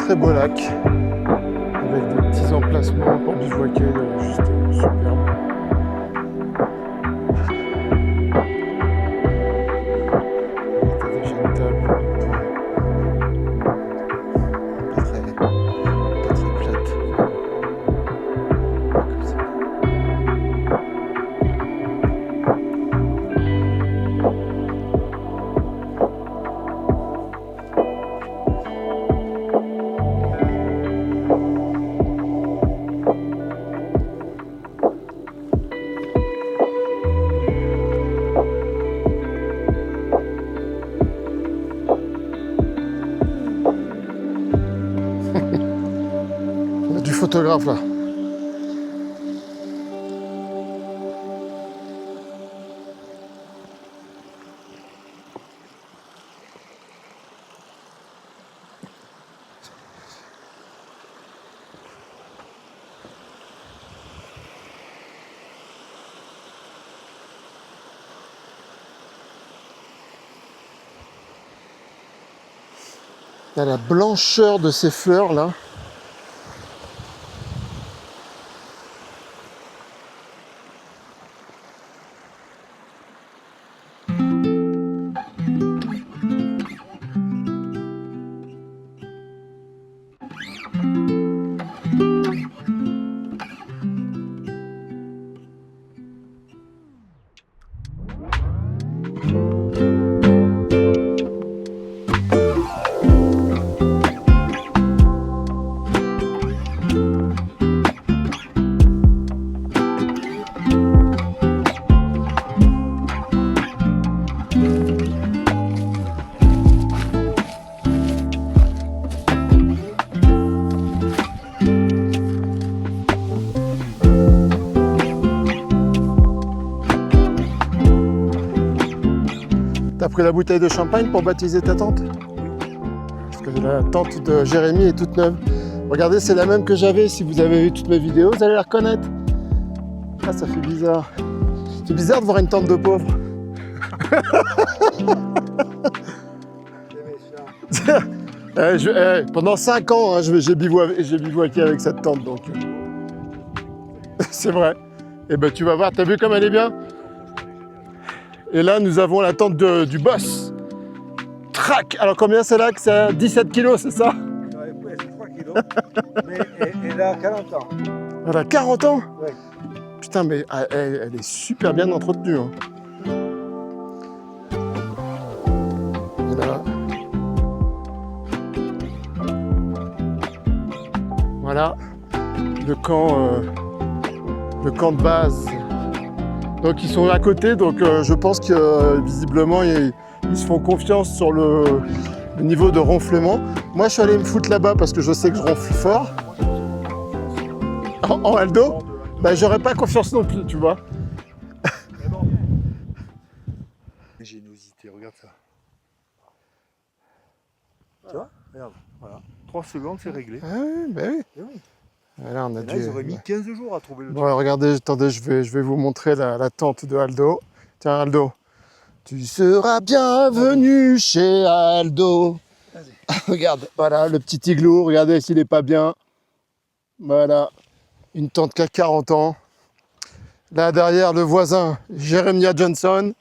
[SPEAKER 1] très beau lac avec des petits emplacements pour bivouaquer juste superbe. T'as déjà une table pas très plate. Comme ça. Il y a du photographe là. Il y a la blancheur de ces fleurs là. T'as pris la bouteille de champagne pour baptiser ta tente? Parce que la tente de Jérémy est toute neuve. Regardez, c'est la même que j'avais. Si vous avez vu toutes mes vidéos, vous allez la reconnaître. Ah, ça fait bizarre. C'est bizarre de voir une tente de pauvre. Pendant 5 ans, hein, j'ai bivouaqué avec cette tente, donc c'est vrai. Et ben tu vas voir, t'as vu comme elle est bien? Et là, nous avons la tente du boss. Trac. Alors combien c'est là que c'est 17 kilos, c'est ça?
[SPEAKER 2] Ouais, c'est 3 kilos. Mais elle a 40 ans.
[SPEAKER 1] Elle a 40 ans?
[SPEAKER 2] Ouais.
[SPEAKER 1] Putain, mais elle est super bien entretenue. Hein. Et là. Voilà. Le camp de base. Donc ils sont à côté, donc je pense que visiblement ils se font confiance sur le niveau de ronflement. Moi je suis allé me foutre là-bas parce que je sais que je ronfle fort. En Aldo, bah j'aurais pas confiance non plus, tu vois.
[SPEAKER 3] Génosité, regarde ça. Tu vois? Regarde, voilà. 3 secondes, c'est réglé.
[SPEAKER 1] Ah oui, bah oui.
[SPEAKER 3] Et oui.
[SPEAKER 1] Là, on a
[SPEAKER 3] Et là, ils auraient mis 15 jours à trouver le truc.
[SPEAKER 1] Bon, regardez, attendez, je vais vous montrer la tente de Aldo. Tiens, Aldo, tu seras bienvenu chez Aldo. Regarde, voilà, le petit igloo, regardez s'il n'est pas bien. Voilà, une tente qui a 40 ans. Là, derrière, le voisin, Jeremiah Johnson.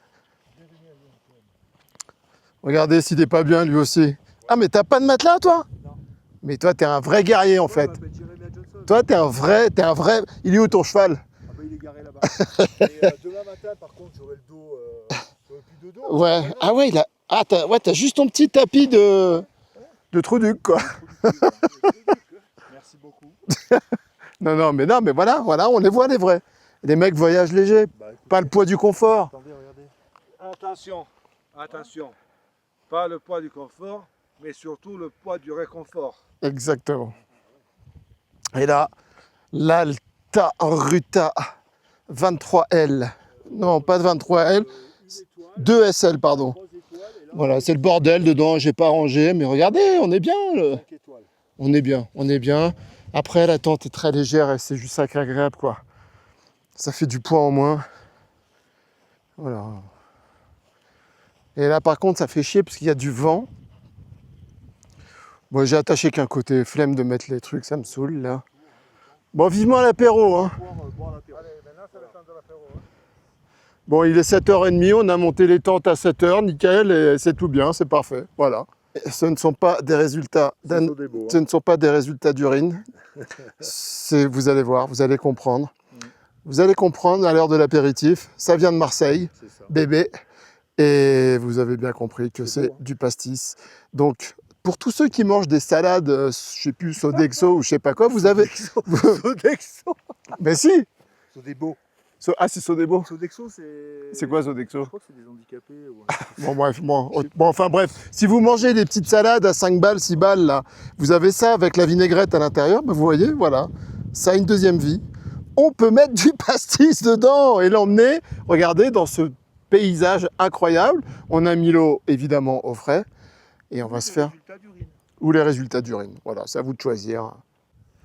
[SPEAKER 1] Regardez s'il n'est pas bien, lui aussi. Ah, mais t'as pas de matelas, toi?
[SPEAKER 3] Non.
[SPEAKER 1] Mais toi, t'es un vrai guerrier, en fait. Toi, t'es un vrai... Il est où ton cheval?
[SPEAKER 3] Ah bah il est garé là-bas. Et demain matin, par contre, j'aurai le dos, j'aurai plus de dos.
[SPEAKER 1] Ouais. Ah ouais, il a... Ah, t'as juste ton petit tapis de Trouduc, quoi.
[SPEAKER 3] Merci beaucoup.
[SPEAKER 1] Non, mais voilà, on les voit, les vrais. Les mecs voyagent léger,
[SPEAKER 3] Bah, écoute,
[SPEAKER 1] pas le poids du confort.
[SPEAKER 3] attendez, regardez.
[SPEAKER 2] Attention. Pas le poids du confort, mais surtout le poids du réconfort.
[SPEAKER 1] Exactement. Et là, l'Alta Ruta 23L. Non, pas de 23L, 2SL, pardon. Voilà, c'est le bordel dedans, j'ai pas rangé, mais regardez, on est bien. On est bien. Après, la tente est très légère et c'est juste agréable, quoi. Ça fait du poids en moins. Voilà. Et là, par contre, ça fait chier parce qu'il y a du vent. Bon, j'ai attaché qu'un côté, flemme de mettre les trucs, ça me saoule là. Bon, vivement l'apéro, hein.
[SPEAKER 3] Boire l'apéro.
[SPEAKER 2] Allez, maintenant c'est le temps de l'apéro. Hein.
[SPEAKER 1] Bon, il est 7h30, on a monté les tentes à 7h, nickel, et c'est tout bien, c'est parfait, voilà. Ce ne sont pas des résultats,
[SPEAKER 3] C'est Sodebo,
[SPEAKER 1] ce ne sont pas des résultats d'urine. Vous allez voir, vous allez comprendre. Vous allez comprendre à l'heure de l'apéritif, ça vient de Marseille,
[SPEAKER 3] c'est ça.
[SPEAKER 1] bébé, et vous avez bien compris que
[SPEAKER 3] C'est
[SPEAKER 1] c'est
[SPEAKER 3] bon, hein.
[SPEAKER 1] du pastis. Donc, pour tous ceux qui mangent des salades, je sais plus, Sodexo ou je sais pas quoi, vous avez...
[SPEAKER 3] Sodexo.
[SPEAKER 1] Mais si
[SPEAKER 3] Sodebo.
[SPEAKER 1] Ah, c'est Sodebo.
[SPEAKER 3] Sodexo, c'est.
[SPEAKER 1] C'est quoi Sodexo?
[SPEAKER 3] Je crois que c'est des handicapés. Ou...
[SPEAKER 1] Bon, bref, enfin bref, si vous mangez des petites salades à 5 balles, 6 balles, là, vous avez ça avec la vinaigrette à l'intérieur, ben vous voyez, voilà, ça a une deuxième vie. On peut mettre du pastis dedans et l'emmener, regardez, dans ce paysage incroyable. On a mis l'eau, évidemment, au frais, et on va se faire... Ou les résultats d'urine, voilà, c'est à vous de choisir.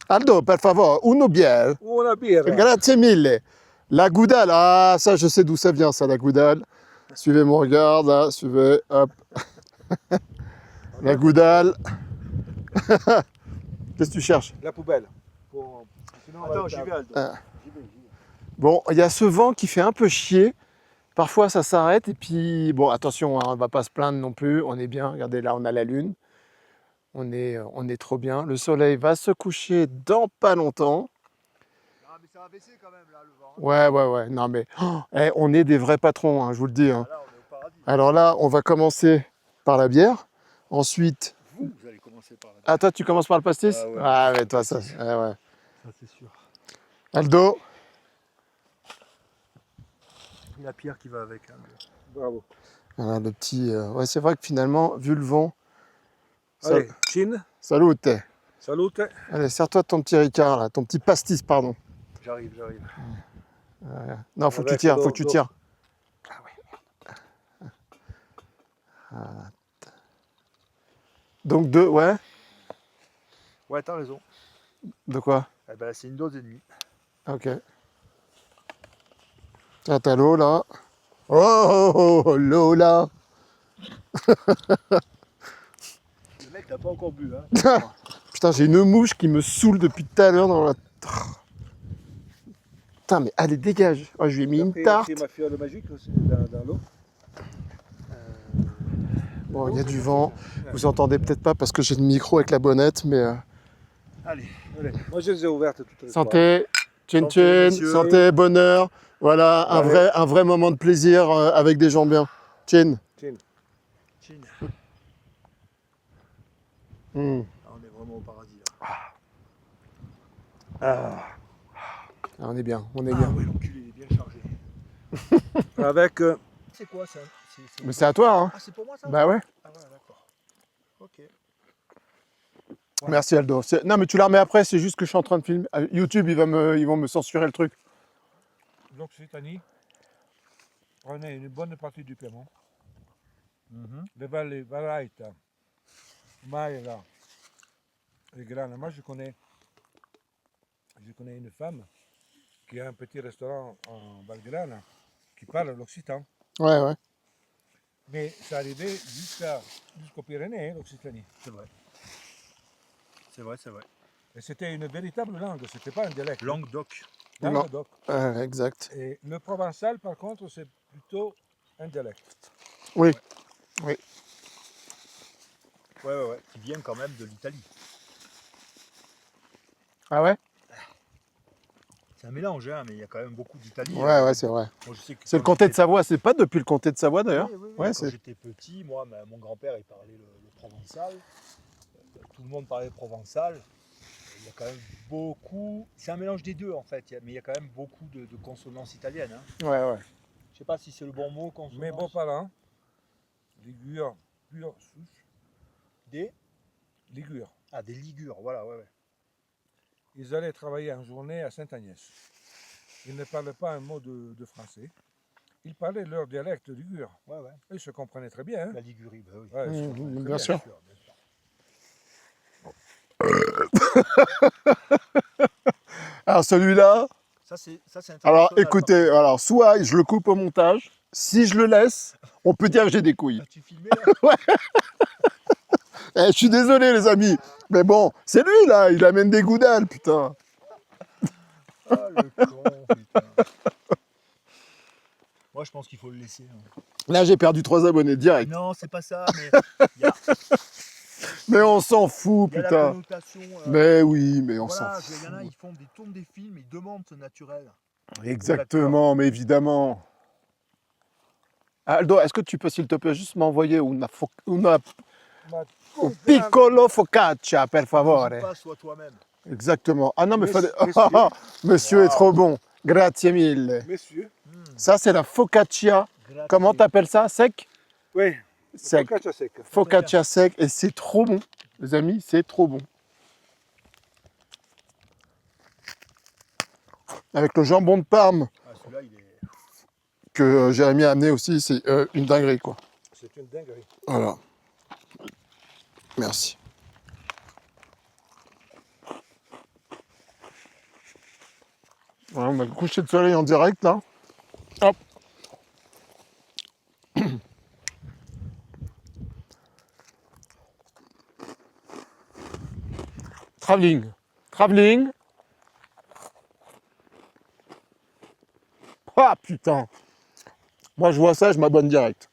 [SPEAKER 1] Aldo, per favore, uno bière.
[SPEAKER 2] Una birra.
[SPEAKER 1] Grazie mille. La goudale, ah, ça, je sais d'où ça vient, ça, la goudale. Suivez mon regard, là, suivez, hop. La goudale. Qu'est-ce que tu cherches?
[SPEAKER 2] La poubelle. Sinon, on va
[SPEAKER 3] Attends,
[SPEAKER 2] le
[SPEAKER 3] j'y
[SPEAKER 2] faire.
[SPEAKER 3] vais, Aldo.
[SPEAKER 1] Ah.
[SPEAKER 3] J'y vais.
[SPEAKER 1] Bon, il y a ce vent qui fait un peu chier. Parfois, ça s'arrête. Et puis, bon, attention, hein, on ne va pas se plaindre non plus. On est bien. Regardez, là, on a la lune. On est trop bien. Le soleil va se coucher dans pas longtemps.
[SPEAKER 3] Ah, mais ça va baisser quand même, là, le vent. Hein.
[SPEAKER 1] Ouais. Non, mais on est des vrais patrons, hein, je vous le dis. Hein.
[SPEAKER 3] Là, on est au paradis.
[SPEAKER 1] Alors là, on va commencer par la bière. Ensuite...
[SPEAKER 3] Vous allez commencer par là.
[SPEAKER 1] Ah, toi, tu commences par le pastis?
[SPEAKER 3] Ah ouais.
[SPEAKER 1] Ah, mais toi, ça... ouais.
[SPEAKER 3] Ça, c'est sûr.
[SPEAKER 1] Aldo?
[SPEAKER 3] La pierre qui va avec. Hein.
[SPEAKER 2] Bravo.
[SPEAKER 1] Voilà, le petit... Ouais, c'est vrai que finalement, vu le vent...
[SPEAKER 2] Allez, chin.
[SPEAKER 1] Salute.
[SPEAKER 2] Salute.
[SPEAKER 1] Allez, sers-toi de ton petit ricard, là, ton petit pastis, pardon.
[SPEAKER 3] J'arrive.
[SPEAKER 1] Non, faut que tu
[SPEAKER 2] Avec
[SPEAKER 1] tires,
[SPEAKER 2] l'eau,
[SPEAKER 1] faut que tu
[SPEAKER 2] l'eau.
[SPEAKER 1] tires. Ah oui. Voilà. Donc deux, ouais.
[SPEAKER 3] Ouais, t'as raison.
[SPEAKER 1] De quoi?
[SPEAKER 3] Eh ben, c'est une dose et demie.
[SPEAKER 1] Ok. Tiens, t'as l'eau, là. Oh, l'eau, là.
[SPEAKER 3] Le mec, t'as pas encore bu, hein.
[SPEAKER 1] Putain, j'ai une mouche qui me saoule depuis tout à l'heure dans la... Putain, mais allez, dégage. Oh, je lui ai mis une tarte.
[SPEAKER 2] J'ai ma fiole magique aussi dans l'eau.
[SPEAKER 1] Bon, il y a du vent. Vous entendez peut-être pas parce que j'ai le micro avec la bonnette, mais...
[SPEAKER 3] Allez.
[SPEAKER 2] Allez. Moi, je les ai ouvertes toutes les
[SPEAKER 1] Santé, chin
[SPEAKER 3] Santé,
[SPEAKER 1] chin,
[SPEAKER 3] messieurs.
[SPEAKER 1] santé, bonheur. Voilà,
[SPEAKER 2] Allez.
[SPEAKER 1] un vrai moment de plaisir avec des gens bien. Chin.
[SPEAKER 2] Chin.
[SPEAKER 3] Chin.
[SPEAKER 1] Mm.
[SPEAKER 3] Ah, on est vraiment au paradis, là.
[SPEAKER 1] Ah, on est bien, on est
[SPEAKER 3] Ah,
[SPEAKER 1] bien.
[SPEAKER 3] ouais, l'enculé, il est bien chargé.
[SPEAKER 2] Avec
[SPEAKER 3] C'est quoi, ça?
[SPEAKER 1] Mais c'est à toi, hein.
[SPEAKER 3] Ah, c'est pour moi, ça?
[SPEAKER 1] Bah ouais.
[SPEAKER 3] Ah ouais, d'accord. Ok.
[SPEAKER 1] Merci Aldo. Non mais tu la remets après, c'est juste que je suis en train de filmer. YouTube, ils vont me censurer le truc.
[SPEAKER 2] l'Occitanie. On est une bonne partie du Piémont. Le Valle Valaita, Maïla, les Grana. Moi, je connais une femme qui a un petit restaurant en Valgrana qui parle l'occitan.
[SPEAKER 1] Ouais.
[SPEAKER 2] Mais c'est arrivé jusqu'aux Pyrénées, hein, l'Occitanie.
[SPEAKER 3] C'est vrai.
[SPEAKER 2] Et c'était une véritable langue, c'était pas un dialecte.
[SPEAKER 3] Langue doc.
[SPEAKER 2] Langue.
[SPEAKER 1] Exact.
[SPEAKER 2] Et le provençal, par contre, c'est plutôt un dialecte.
[SPEAKER 1] Oui.
[SPEAKER 3] Ouais. Qui vient quand même de l'Italie.
[SPEAKER 1] Ah ouais?
[SPEAKER 3] C'est un mélange, hein, mais il y a quand même beaucoup d'Italie.
[SPEAKER 1] Ouais, c'est vrai.
[SPEAKER 3] Moi, je sais que
[SPEAKER 1] C'est le
[SPEAKER 3] quand
[SPEAKER 1] comté de
[SPEAKER 3] j'étais-
[SPEAKER 1] Savoie, c'est pas depuis le comté de Savoie d'ailleurs?
[SPEAKER 3] Oui.
[SPEAKER 1] Ouais,
[SPEAKER 3] Quand
[SPEAKER 1] c'est...
[SPEAKER 3] j'étais petit, moi, mon grand-père, il parlait le provençal. Tout le monde parlait provençal. Il y a quand même beaucoup... C'est un mélange des deux, en fait. Mais il y a quand même beaucoup de consonances italiennes. Hein.
[SPEAKER 1] Ouais.
[SPEAKER 3] Je sais pas si c'est le bon mot, consonance.
[SPEAKER 2] Mes beaux-parents, Ligure, pure souche,
[SPEAKER 3] Des...
[SPEAKER 2] Ligure.
[SPEAKER 3] Ah, des ligures, voilà, ouais.
[SPEAKER 2] Ils allaient travailler en journée à Sainte-Agnès. Ils ne parlaient pas un mot de français. Ils parlaient leur dialecte ligure.
[SPEAKER 3] Ouais.
[SPEAKER 2] Ils se comprenaient très bien. Hein.
[SPEAKER 3] La Ligurie, bah oui.
[SPEAKER 2] Ouais, ils se
[SPEAKER 1] Mmh,
[SPEAKER 2] comprenaient très
[SPEAKER 1] bien sûr.
[SPEAKER 3] Bien sûr.
[SPEAKER 1] Alors celui-là,
[SPEAKER 3] Ça, c'est
[SPEAKER 1] alors
[SPEAKER 3] international,
[SPEAKER 1] écoutez, alors soit je le coupe au montage, si je le laisse, on peut dire que j'ai des couilles.
[SPEAKER 3] par contre. Tu filmais là
[SPEAKER 1] Eh, je suis désolé, les amis. Mais bon, c'est lui, là. Il amène des goudales, putain.
[SPEAKER 3] Ah, le con, putain. Moi, je pense qu'il faut le laisser. Hein.
[SPEAKER 1] Là, j'ai perdu 3 abonnés direct.
[SPEAKER 3] Non, c'est pas ça, mais il y a,
[SPEAKER 1] Mais on s'en fout,
[SPEAKER 3] il y a la
[SPEAKER 1] putain.
[SPEAKER 3] connotation.
[SPEAKER 1] Mais oui, mais on s'en
[SPEAKER 3] voilà,
[SPEAKER 1] fout.
[SPEAKER 3] il y en a, ils font des tournes des films, ils demandent ce naturel.
[SPEAKER 1] Exactement, mais évidemment. Aldo, est-ce que tu peux, s'il te plaît, juste m'envoyer una
[SPEAKER 2] Ma
[SPEAKER 1] un
[SPEAKER 2] compagna-
[SPEAKER 1] piccolo focaccia, per
[SPEAKER 3] N'hésite
[SPEAKER 1] favore.
[SPEAKER 3] pas, sois toi-même.
[SPEAKER 1] Exactement. Ah non, mais
[SPEAKER 2] Monsieur-
[SPEAKER 1] fallait... Monsieur est trop bon. Grazie mille.
[SPEAKER 2] Messieurs.
[SPEAKER 1] Ça, c'est la focaccia.
[SPEAKER 3] Grazie.
[SPEAKER 1] Comment t'appelles ça? Sec?
[SPEAKER 2] Oui,
[SPEAKER 1] Sec.
[SPEAKER 2] focaccia sec.
[SPEAKER 1] Focaccia sec. Et c'est trop bon. Les amis, c'est trop bon. Avec le jambon de Parme
[SPEAKER 3] Ah, celui-là, il est.
[SPEAKER 1] que Jérémy a amené aussi, c'est une dinguerie, quoi.
[SPEAKER 2] C'est une dinguerie.
[SPEAKER 1] Voilà. Merci. Voilà, on a le coucher de soleil en direct, là. Hop. Travelling. Travelling. Ah, putain. Moi, je vois ça, je m'abonne direct.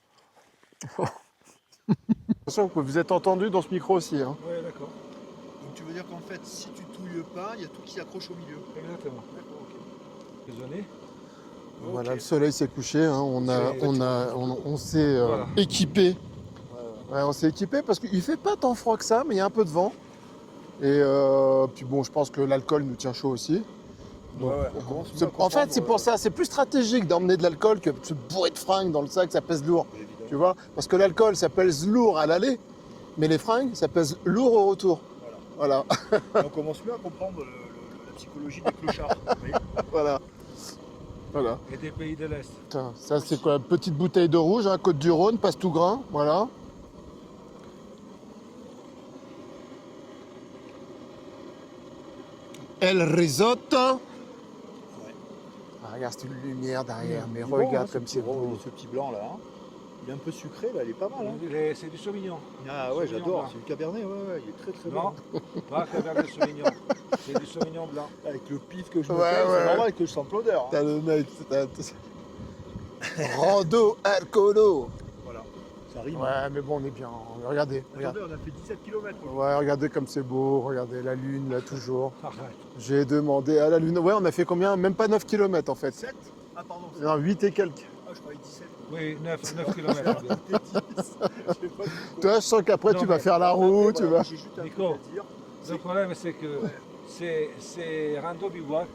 [SPEAKER 1] Attention, vous êtes entendu dans ce micro aussi. Hein.
[SPEAKER 2] Oui, d'accord.
[SPEAKER 3] Donc, tu veux dire qu'en fait, si tu touilles pas, il y a tout qui s'accroche au milieu.
[SPEAKER 2] Exactement.
[SPEAKER 3] D'accord, ok.
[SPEAKER 2] Désolé.
[SPEAKER 1] Voilà,
[SPEAKER 2] Ok.
[SPEAKER 1] le soleil s'est couché. Hein. On s'est
[SPEAKER 2] Voilà.
[SPEAKER 1] équipé.
[SPEAKER 3] Ouais,
[SPEAKER 1] Ouais, on s'est équipé parce qu'il fait pas tant froid que ça, mais il y a un peu de vent. Et puis bon, je pense que l'alcool nous tient chaud aussi. Donc,
[SPEAKER 3] ouais, on commence
[SPEAKER 1] c'est- en fait, c'est pour ça, c'est plus stratégique d'emmener de l'alcool que de se bourrer de fringues dans le sac, ça pèse lourd. Tu vois? Parce que l'alcool, ça pèse lourd à l'aller, mais les fringues, ça pèse lourd au retour. Voilà.
[SPEAKER 3] On commence mieux à comprendre la psychologie des clochards. Oui.
[SPEAKER 1] Voilà. Voilà.
[SPEAKER 2] Et des pays de l'Est.
[SPEAKER 1] Putain, ça, c'est quoi? Petite bouteille de rouge, hein, Côte du Rhône, passe tout grain. Voilà. El risotto. Ah, regarde, c'est une lumière derrière, mais
[SPEAKER 3] Il est bon,
[SPEAKER 1] regarde
[SPEAKER 3] hein,
[SPEAKER 1] comme c'est beau.
[SPEAKER 3] ce petit blanc là. Hein. Il est un peu sucré là, il est pas mal. Hein.
[SPEAKER 2] C'est du Sauvignon.
[SPEAKER 3] Ah ouais,
[SPEAKER 2] Sauvignon
[SPEAKER 3] j'adore.
[SPEAKER 2] blanc.
[SPEAKER 3] C'est du Cabernet, ouais, il est très très
[SPEAKER 2] Non,
[SPEAKER 3] bon.
[SPEAKER 2] pas Cabernet Sauvignon. C'est du Sauvignon blanc.
[SPEAKER 3] Avec le pif que je me
[SPEAKER 1] Ouais,
[SPEAKER 3] fais,
[SPEAKER 1] ouais.
[SPEAKER 3] c'est normal que je sente l'odeur. Hein.
[SPEAKER 1] T'as le mec, Rando alcoolo.
[SPEAKER 3] Voilà, ça rime.
[SPEAKER 1] Ouais, mais bon, on est bien. Regardez, regardez.
[SPEAKER 3] Attendez, on a fait 17 km.
[SPEAKER 1] Ouais, regardez comme c'est beau. Regardez la lune, là, toujours.
[SPEAKER 2] Arrête.
[SPEAKER 1] J'ai demandé à la lune. Ouais, on a fait combien? Même pas 9 km en fait.
[SPEAKER 3] 7 Ah pardon,
[SPEAKER 1] Non, 8 et quelques.
[SPEAKER 3] ah, je croyais 17.
[SPEAKER 2] Oui, 9 km.
[SPEAKER 1] Toi, je sens qu'après,
[SPEAKER 2] Non,
[SPEAKER 1] tu vas
[SPEAKER 2] mais-
[SPEAKER 1] faire la roue, tu vas.
[SPEAKER 3] J'ai juste un truc
[SPEAKER 2] Nico.
[SPEAKER 3] à dire.
[SPEAKER 2] Le problème, c'est que c'est rando bivouac.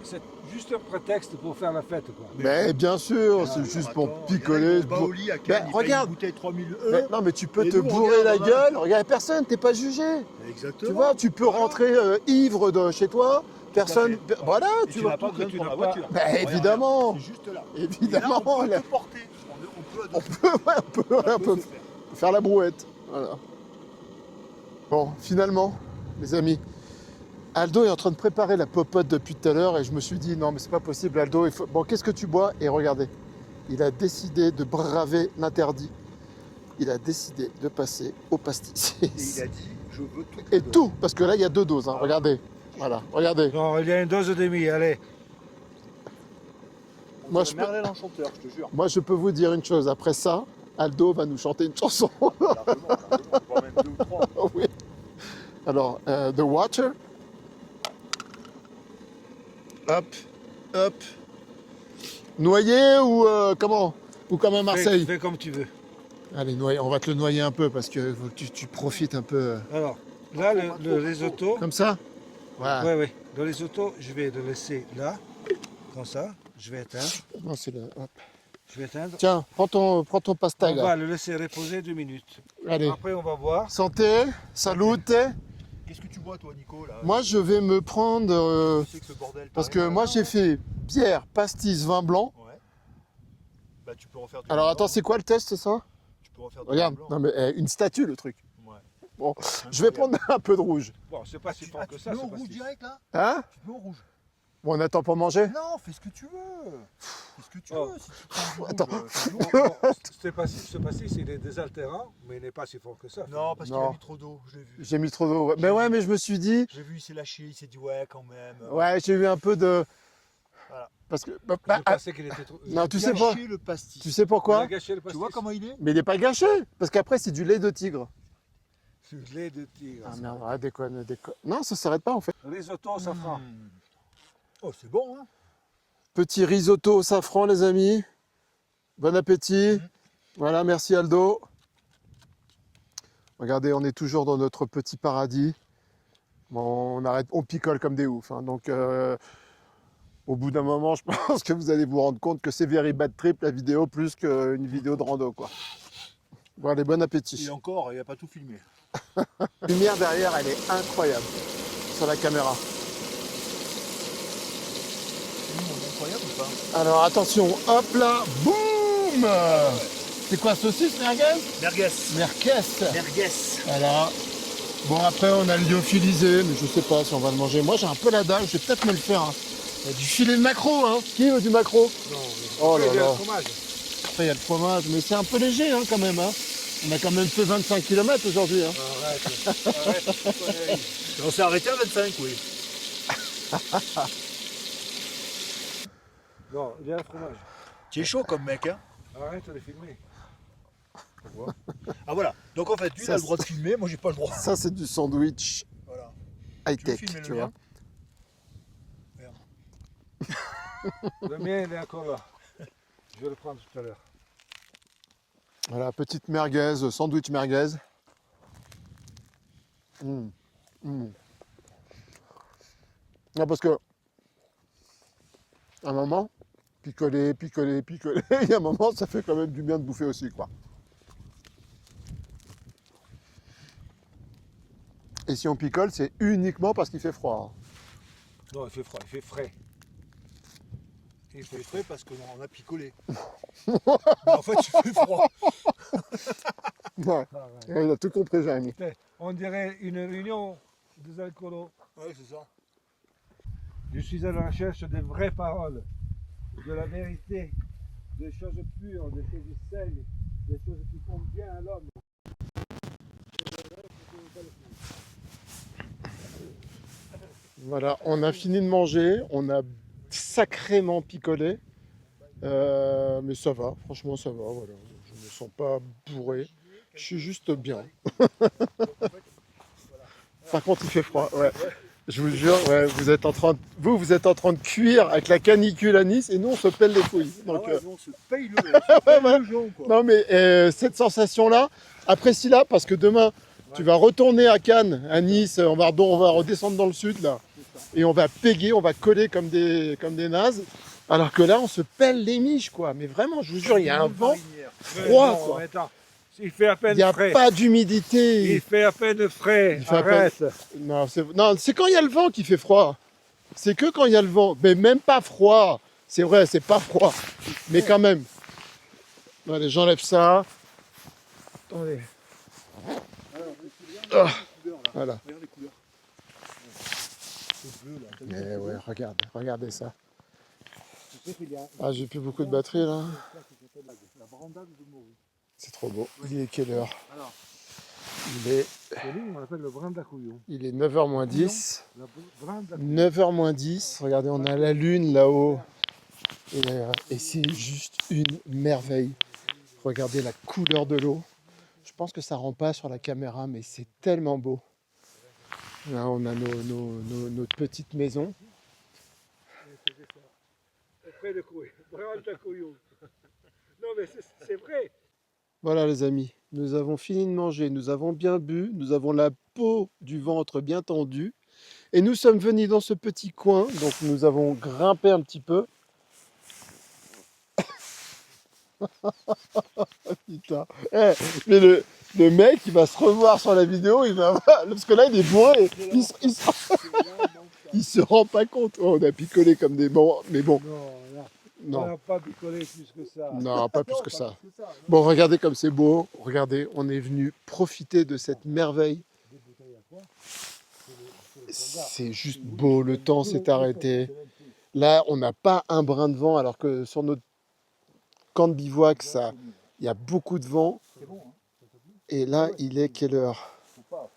[SPEAKER 2] C'est juste un prétexte pour faire la fête, quoi.
[SPEAKER 1] Mais bien sûr, c'est juste pour picoler.
[SPEAKER 3] Baoli à
[SPEAKER 1] Ben,
[SPEAKER 3] Cannes, il paye
[SPEAKER 1] regarde.
[SPEAKER 3] une bouteille 3000
[SPEAKER 1] Mais non, mais tu peux
[SPEAKER 3] Et
[SPEAKER 1] te
[SPEAKER 3] nous, on
[SPEAKER 1] bourrer la
[SPEAKER 3] regarde, on a-
[SPEAKER 1] gueule. Regarde, personne, t'es pas jugé.
[SPEAKER 3] Exactement.
[SPEAKER 1] Tu vois, tu peux rentrer ivre de chez toi. Personne.
[SPEAKER 3] fait.
[SPEAKER 1] Voilà,
[SPEAKER 3] Et
[SPEAKER 1] tu
[SPEAKER 3] n'as
[SPEAKER 1] vois.
[SPEAKER 3] pas
[SPEAKER 2] que
[SPEAKER 3] besoin de
[SPEAKER 2] tu
[SPEAKER 3] prendre la
[SPEAKER 2] n'as pas-
[SPEAKER 3] voiture.
[SPEAKER 1] Ben,
[SPEAKER 3] Regarde,
[SPEAKER 1] évidemment.
[SPEAKER 3] C'est juste là.
[SPEAKER 1] Évidemment,
[SPEAKER 3] Et là, on peut
[SPEAKER 1] là.
[SPEAKER 3] te porter. On peut
[SPEAKER 1] Ouais, on peut
[SPEAKER 3] se faire.
[SPEAKER 1] faire la brouette. Voilà. Bon, finalement, les amis, Aldo est en train de préparer la popote depuis tout à l'heure et je me suis dit non, mais c'est pas possible, Aldo. Bon, qu'est-ce que tu bois? Et regardez, il a décidé de braver l'interdit. Il a décidé de passer au pastis.
[SPEAKER 3] Et il a dit, je veux tout.
[SPEAKER 1] Et tout, parce que là, il y a 2 doses. Hein. Regardez. Voilà, regardez.
[SPEAKER 2] Non, il y a une dose et demie, allez.
[SPEAKER 1] Moi, je peux-
[SPEAKER 3] Merlin l'enchanteur, je te jure.
[SPEAKER 1] Moi, je peux vous dire une chose. Après ça, Aldo va nous chanter une chanson.
[SPEAKER 3] Largement, voire même 2 ou 3.
[SPEAKER 1] Oh oui. Alors, The Watcher. Hop, hop. Noyer ou comment? Ou comme à Marseille?
[SPEAKER 2] Fais comme tu veux.
[SPEAKER 1] Allez, noyer. On va te le noyer un peu parce que faut que tu profites un peu.
[SPEAKER 2] Alors, là, le risotto.
[SPEAKER 1] Comme ça? Ouais.
[SPEAKER 2] Oui, oui. Le risotto, je vais le laisser là, comme ça. Je vais éteindre.
[SPEAKER 1] Non, c'est le- hop.
[SPEAKER 2] Je vais éteindre.
[SPEAKER 1] Tiens, prends ton
[SPEAKER 2] On
[SPEAKER 1] pastaga.
[SPEAKER 2] va le laisser reposer 2 minutes.
[SPEAKER 1] Allez.
[SPEAKER 2] Après, on va voir.
[SPEAKER 1] Santé, salute.
[SPEAKER 3] Qu'est-ce que tu bois, toi, Nico là
[SPEAKER 1] Moi, je vais me prendre.
[SPEAKER 3] Tu sais que ce bordel.
[SPEAKER 1] Parce
[SPEAKER 3] t'arrive
[SPEAKER 1] que
[SPEAKER 3] à
[SPEAKER 1] moi,
[SPEAKER 3] la
[SPEAKER 1] j'ai
[SPEAKER 3] main,
[SPEAKER 1] fait bière, pastis, vin blanc.
[SPEAKER 3] Ouais. Bah, tu peux refaire du
[SPEAKER 1] Alors,
[SPEAKER 3] vin
[SPEAKER 1] attends,
[SPEAKER 3] blanc.
[SPEAKER 1] c'est quoi le test, c'est ça?
[SPEAKER 3] Tu peux refaire du
[SPEAKER 1] Regarde.
[SPEAKER 3] vin blanc.
[SPEAKER 1] Non, mais une statue, le truc.
[SPEAKER 3] Ouais.
[SPEAKER 1] Bon, je vais prendre un peu de rouge.
[SPEAKER 2] Bon, c'est pas si fort que
[SPEAKER 3] Tu
[SPEAKER 2] ça.
[SPEAKER 3] mets
[SPEAKER 2] c'est
[SPEAKER 3] au
[SPEAKER 2] pas
[SPEAKER 3] rouge
[SPEAKER 2] si-
[SPEAKER 3] direct là
[SPEAKER 1] Hein?
[SPEAKER 3] Tu mets au rouge.
[SPEAKER 1] Bon, on attend pour manger?
[SPEAKER 3] Non, fais ce que tu veux. Fais ce que tu
[SPEAKER 2] Oh.
[SPEAKER 3] veux. Si tu prends du
[SPEAKER 1] Attends.
[SPEAKER 3] rouge, c'est lourd.
[SPEAKER 2] Bon, ce pastis, il est désaltérant, mais il n'est pas si fort que ça.
[SPEAKER 3] Non, parce qu'il
[SPEAKER 1] Non.
[SPEAKER 3] a mis trop d'eau, je l'ai vu.
[SPEAKER 1] J'ai mis trop d'eau. Ouais. Mais ouais, mais je me suis dit,
[SPEAKER 3] J'ai vu, il s'est lâché, il s'est dit ouais quand même.
[SPEAKER 1] ouais, j'ai eu un peu de.
[SPEAKER 3] Voilà.
[SPEAKER 1] Parce que.
[SPEAKER 2] Je pensais qu'il était trop.
[SPEAKER 1] Non, tu sais pas.
[SPEAKER 3] Gâché le pastis.
[SPEAKER 1] Tu sais
[SPEAKER 2] Il a
[SPEAKER 1] pourquoi?
[SPEAKER 2] gâché le
[SPEAKER 3] Tu
[SPEAKER 2] pastis.
[SPEAKER 3] vois comment il est?
[SPEAKER 1] Mais il n'est pas gâché. Parce qu'après, c'est du lait de tigre.
[SPEAKER 2] Du lait de tigre.
[SPEAKER 1] Ah
[SPEAKER 2] ça.
[SPEAKER 1] merde, ouais, déconne, déconne. Non, ça s'arrête pas en fait.
[SPEAKER 2] Risotto au safran.
[SPEAKER 3] Oh, c'est bon, hein?
[SPEAKER 1] Petit risotto au safran, les amis. Bon appétit. Voilà, merci Aldo. Regardez, on est toujours dans notre petit paradis. Bon, on arrête, on picole comme des oufs. Hein. Donc, au bout d'un moment, je pense que vous allez vous rendre compte que c'est very bad trip la vidéo plus qu'une vidéo de rando, quoi. Bon, allez, bon appétit.
[SPEAKER 3] Et encore, il n'a pas tout filmé.
[SPEAKER 1] La lumière derrière, elle est incroyable sur la caméra.
[SPEAKER 3] Incroyable ou pas?
[SPEAKER 1] Alors attention, hop là, boum! C'est quoi, saucisse merguez?
[SPEAKER 3] Merguez.
[SPEAKER 1] Merguez.
[SPEAKER 3] Merguez.
[SPEAKER 1] Voilà. Bon, après, on a le lyophilisé, mais je sais pas si on va le manger. Moi, j'ai un peu la dalle, je vais peut-être me le faire. Hein. Il y a du filet de maquereau, hein. Qui veut du maquereau?
[SPEAKER 2] Non,
[SPEAKER 1] Oh là
[SPEAKER 2] il y a
[SPEAKER 1] là.
[SPEAKER 2] le fromage.
[SPEAKER 1] Après, il y a le fromage, mais c'est un peu léger, hein, quand même. Hein. On a quand même fait 25 km aujourd'hui. Hein.
[SPEAKER 2] Arrête, cette connerie.
[SPEAKER 3] On s'est arrêté à 25, oui.
[SPEAKER 2] Non, il y a le fromage.
[SPEAKER 3] Tu es chaud comme mec, hein?
[SPEAKER 2] Arrête de filmer.
[SPEAKER 3] Ah voilà. Donc en fait, lui, il
[SPEAKER 1] Ça,
[SPEAKER 3] a le droit de filmer, moi, j'ai pas le droit.
[SPEAKER 1] Ça, c'est du sandwich
[SPEAKER 3] Voilà. Tu veux
[SPEAKER 1] high-tech,
[SPEAKER 3] filmer
[SPEAKER 1] tu
[SPEAKER 3] le
[SPEAKER 1] vois.
[SPEAKER 3] mien?
[SPEAKER 2] Le mien, il est encore là. Je vais le prendre tout à l'heure.
[SPEAKER 1] Voilà, petite merguez, sandwich merguez. Non, parce que, à un moment, picoler, picoler, picoler, il y a un moment, ça fait quand même du bien de bouffer aussi, quoi. Et si on picole, c'est uniquement parce qu'il fait froid.
[SPEAKER 2] Non, il fait froid, il fait frais. Il
[SPEAKER 3] Il
[SPEAKER 2] fait
[SPEAKER 3] fait
[SPEAKER 2] frais.
[SPEAKER 3] frais parce qu'on a picolé. Mais en fait, il fait froid.
[SPEAKER 1] Ouais,
[SPEAKER 2] Arrête.
[SPEAKER 1] il a tout compris, Jérémy.
[SPEAKER 2] On dirait une réunion des alcoolos.
[SPEAKER 3] Ouais, c'est ça.
[SPEAKER 2] Je suis à la recherche des vraies paroles, de la vérité, des choses pures, des choses saines, des choses qui font bien à l'homme.
[SPEAKER 1] Voilà, on a fini de manger, on a sacrément picolé. Mais ça va, franchement ça va, voilà. Je ne me sens pas bourré, je suis juste bien. Par contre il fait froid, ouais. Je vous jure, ouais, vous êtes en train de cuire avec la canicule à Nice et nous on se pèle les couilles. Donc,
[SPEAKER 3] Ah ouais, nous, on se paye le jonc, quoi.
[SPEAKER 1] non mais cette sensation-là, apprécie-la parce que demain tu vas retourner à Cannes, à Nice, on va redescendre dans le sud là. Et on va péguer, on va coller comme des nazes. Alors que là, on se pèle les miches, quoi. Mais vraiment, je vous jure, il y a un vent froid,
[SPEAKER 2] Non,
[SPEAKER 1] quoi.
[SPEAKER 2] attends, il fait à
[SPEAKER 1] Il
[SPEAKER 2] peine
[SPEAKER 1] n'y a
[SPEAKER 2] frais.
[SPEAKER 1] pas d'humidité.
[SPEAKER 2] Il fait à peine frais.
[SPEAKER 1] Il fait à peine-
[SPEAKER 2] Arrête.
[SPEAKER 1] Non, c'est quand il y a le vent qui fait froid. C'est que quand il y a le vent. Mais même pas froid. C'est vrai, c'est pas froid. Mais quand même. Allez, j'enlève ça. Attendez. Ah, voilà.
[SPEAKER 3] Regarde les couleurs. C'est bleu, là. T'as vu
[SPEAKER 1] Mais
[SPEAKER 3] cette
[SPEAKER 1] ouais,
[SPEAKER 3] couleur
[SPEAKER 1] regardez ça.
[SPEAKER 2] Tu sais qu'il y a
[SPEAKER 1] Ah, j'ai plus beaucoup de batterie là.
[SPEAKER 2] la brandade de morue.
[SPEAKER 1] C'est trop beau. Il est quelle heure?
[SPEAKER 2] Alors,
[SPEAKER 1] Il est
[SPEAKER 2] c'est lui, on l'appelle le brandacouillon.
[SPEAKER 1] 9h moins 10.
[SPEAKER 2] La brandacouillon.
[SPEAKER 1] 9h moins 10. Regardez, on a la lune là-haut. Et c'est juste une merveille. Regardez la couleur de l'eau. Je pense que ça rend pas sur la caméra, mais c'est tellement beau. Là, on a notre petite maison.
[SPEAKER 2] Près de couille. Brandacouillon. Non, mais c'est vrai.
[SPEAKER 1] Voilà les amis, nous avons fini de manger, nous avons bien bu, nous avons la peau du ventre bien tendue. Et nous sommes venus dans ce petit coin, donc nous avons grimpé un petit peu. Putain. Eh, mais le mec, il va se revoir sur la vidéo, il va parce que là, il est bourré, il se rend pas compte. Oh, on a picolé comme des bons, mais bon,
[SPEAKER 2] Non, là, on
[SPEAKER 1] non,
[SPEAKER 2] n'a pas picolé plus que ça.
[SPEAKER 1] non, pas plus que ça. Bon, regardez comme c'est beau, regardez, on est venu profiter de cette merveille.
[SPEAKER 2] Des bouteilles à quoi
[SPEAKER 1] C'est juste beau, le temps s'est arrêté. Là, on n'a pas un brin de vent, alors que sur notre camp de bivouac, ça, il y a beaucoup de vent.
[SPEAKER 3] C'est bon, hein.
[SPEAKER 1] Et là, il est quelle heure?
[SPEAKER 3] Faut pas.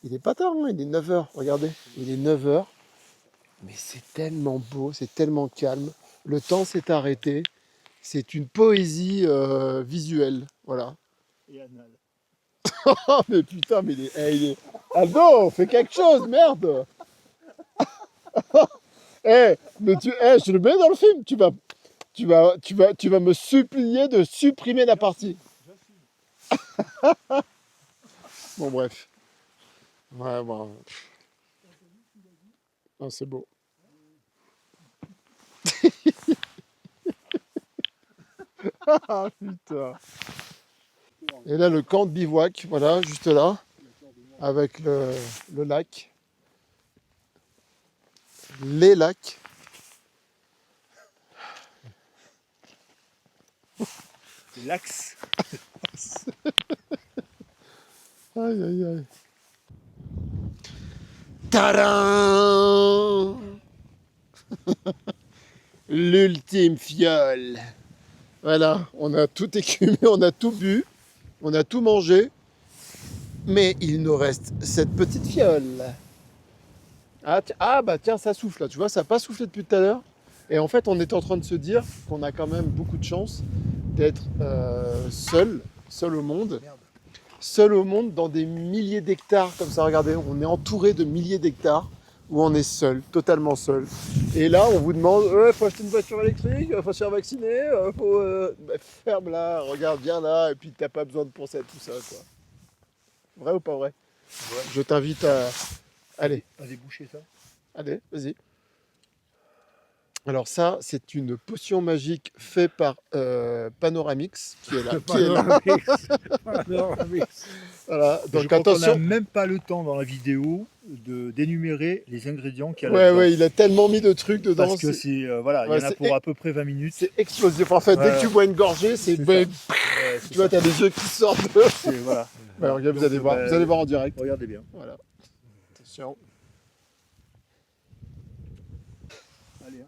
[SPEAKER 1] Il est pas tard, hein, il est 9h, regardez. Il est 9h. Mais c'est tellement beau, c'est tellement calme. Le temps s'est arrêté. C'est une poésie visuelle. Voilà.
[SPEAKER 3] Et anal.
[SPEAKER 1] Oh, mais putain, mais il est... Aldo, fais quelque chose, merde. Mais je te le mets dans le film. Tu vas me supplier de supprimer la partie. Bon, bref. Ouais, bon. Ah, c'est beau. Ah, putain. Et là, le camp de bivouac, voilà, juste là, avec le lac. Les lacs.
[SPEAKER 3] L'axe.
[SPEAKER 1] Aïe, aïe, aïe. Tadam! L'ultime fiole. Voilà, on a tout écumé, on a tout bu, on a tout mangé, mais il nous reste cette petite fiole. Ah bah tiens, ça souffle là, tu vois, ça n'a pas soufflé depuis tout à l'heure. Et en fait, on est en train de se dire qu'on a quand même beaucoup de chance d'être seul au monde.
[SPEAKER 3] Merde.
[SPEAKER 1] Seul au monde dans des milliers d'hectares comme ça, regardez, on est entouré de milliers d'hectares où on est seul, totalement seul. Et là, on vous demande, faut acheter une voiture électrique, faut se faire vacciner, faut... ferme là, regarde bien là, et puis t'as pas besoin de penser à tout ça, quoi. Vrai ou pas vrai?
[SPEAKER 3] Ouais.
[SPEAKER 1] Je t'invite à... Allez,
[SPEAKER 3] Pas déboucher ça.
[SPEAKER 1] allez, vas-y. Alors ça, c'est une potion magique faite par Panoramix, qui est là.
[SPEAKER 2] Panoramix.
[SPEAKER 1] Voilà,
[SPEAKER 3] Je
[SPEAKER 1] donc
[SPEAKER 3] crois qu'on
[SPEAKER 1] attention.
[SPEAKER 3] n'a même pas le temps dans la vidéo d'énumérer les ingrédients qu'il y a
[SPEAKER 1] Ouais,
[SPEAKER 3] là-dedans.
[SPEAKER 1] ouais, il a tellement mis de trucs dedans.
[SPEAKER 3] Parce que c'est voilà, il
[SPEAKER 1] Ouais,
[SPEAKER 3] y en a
[SPEAKER 1] c'est
[SPEAKER 3] pour à peu près 20 minutes.
[SPEAKER 1] C'est explosif. En fait, dès que
[SPEAKER 3] Ouais.
[SPEAKER 1] tu bois une gorgée, c'est...
[SPEAKER 3] C'est
[SPEAKER 1] ben,
[SPEAKER 3] ça. Ouais, c'est
[SPEAKER 1] tu vois,
[SPEAKER 3] ça.
[SPEAKER 1] t'as les yeux qui sortent de...
[SPEAKER 3] C'est- voilà.
[SPEAKER 1] Bah, regarde, vous
[SPEAKER 3] Donc,
[SPEAKER 1] allez voir, vous allez voir en direct.
[SPEAKER 3] Regardez bien.
[SPEAKER 1] Voilà. Attention.
[SPEAKER 3] Allez. Hein.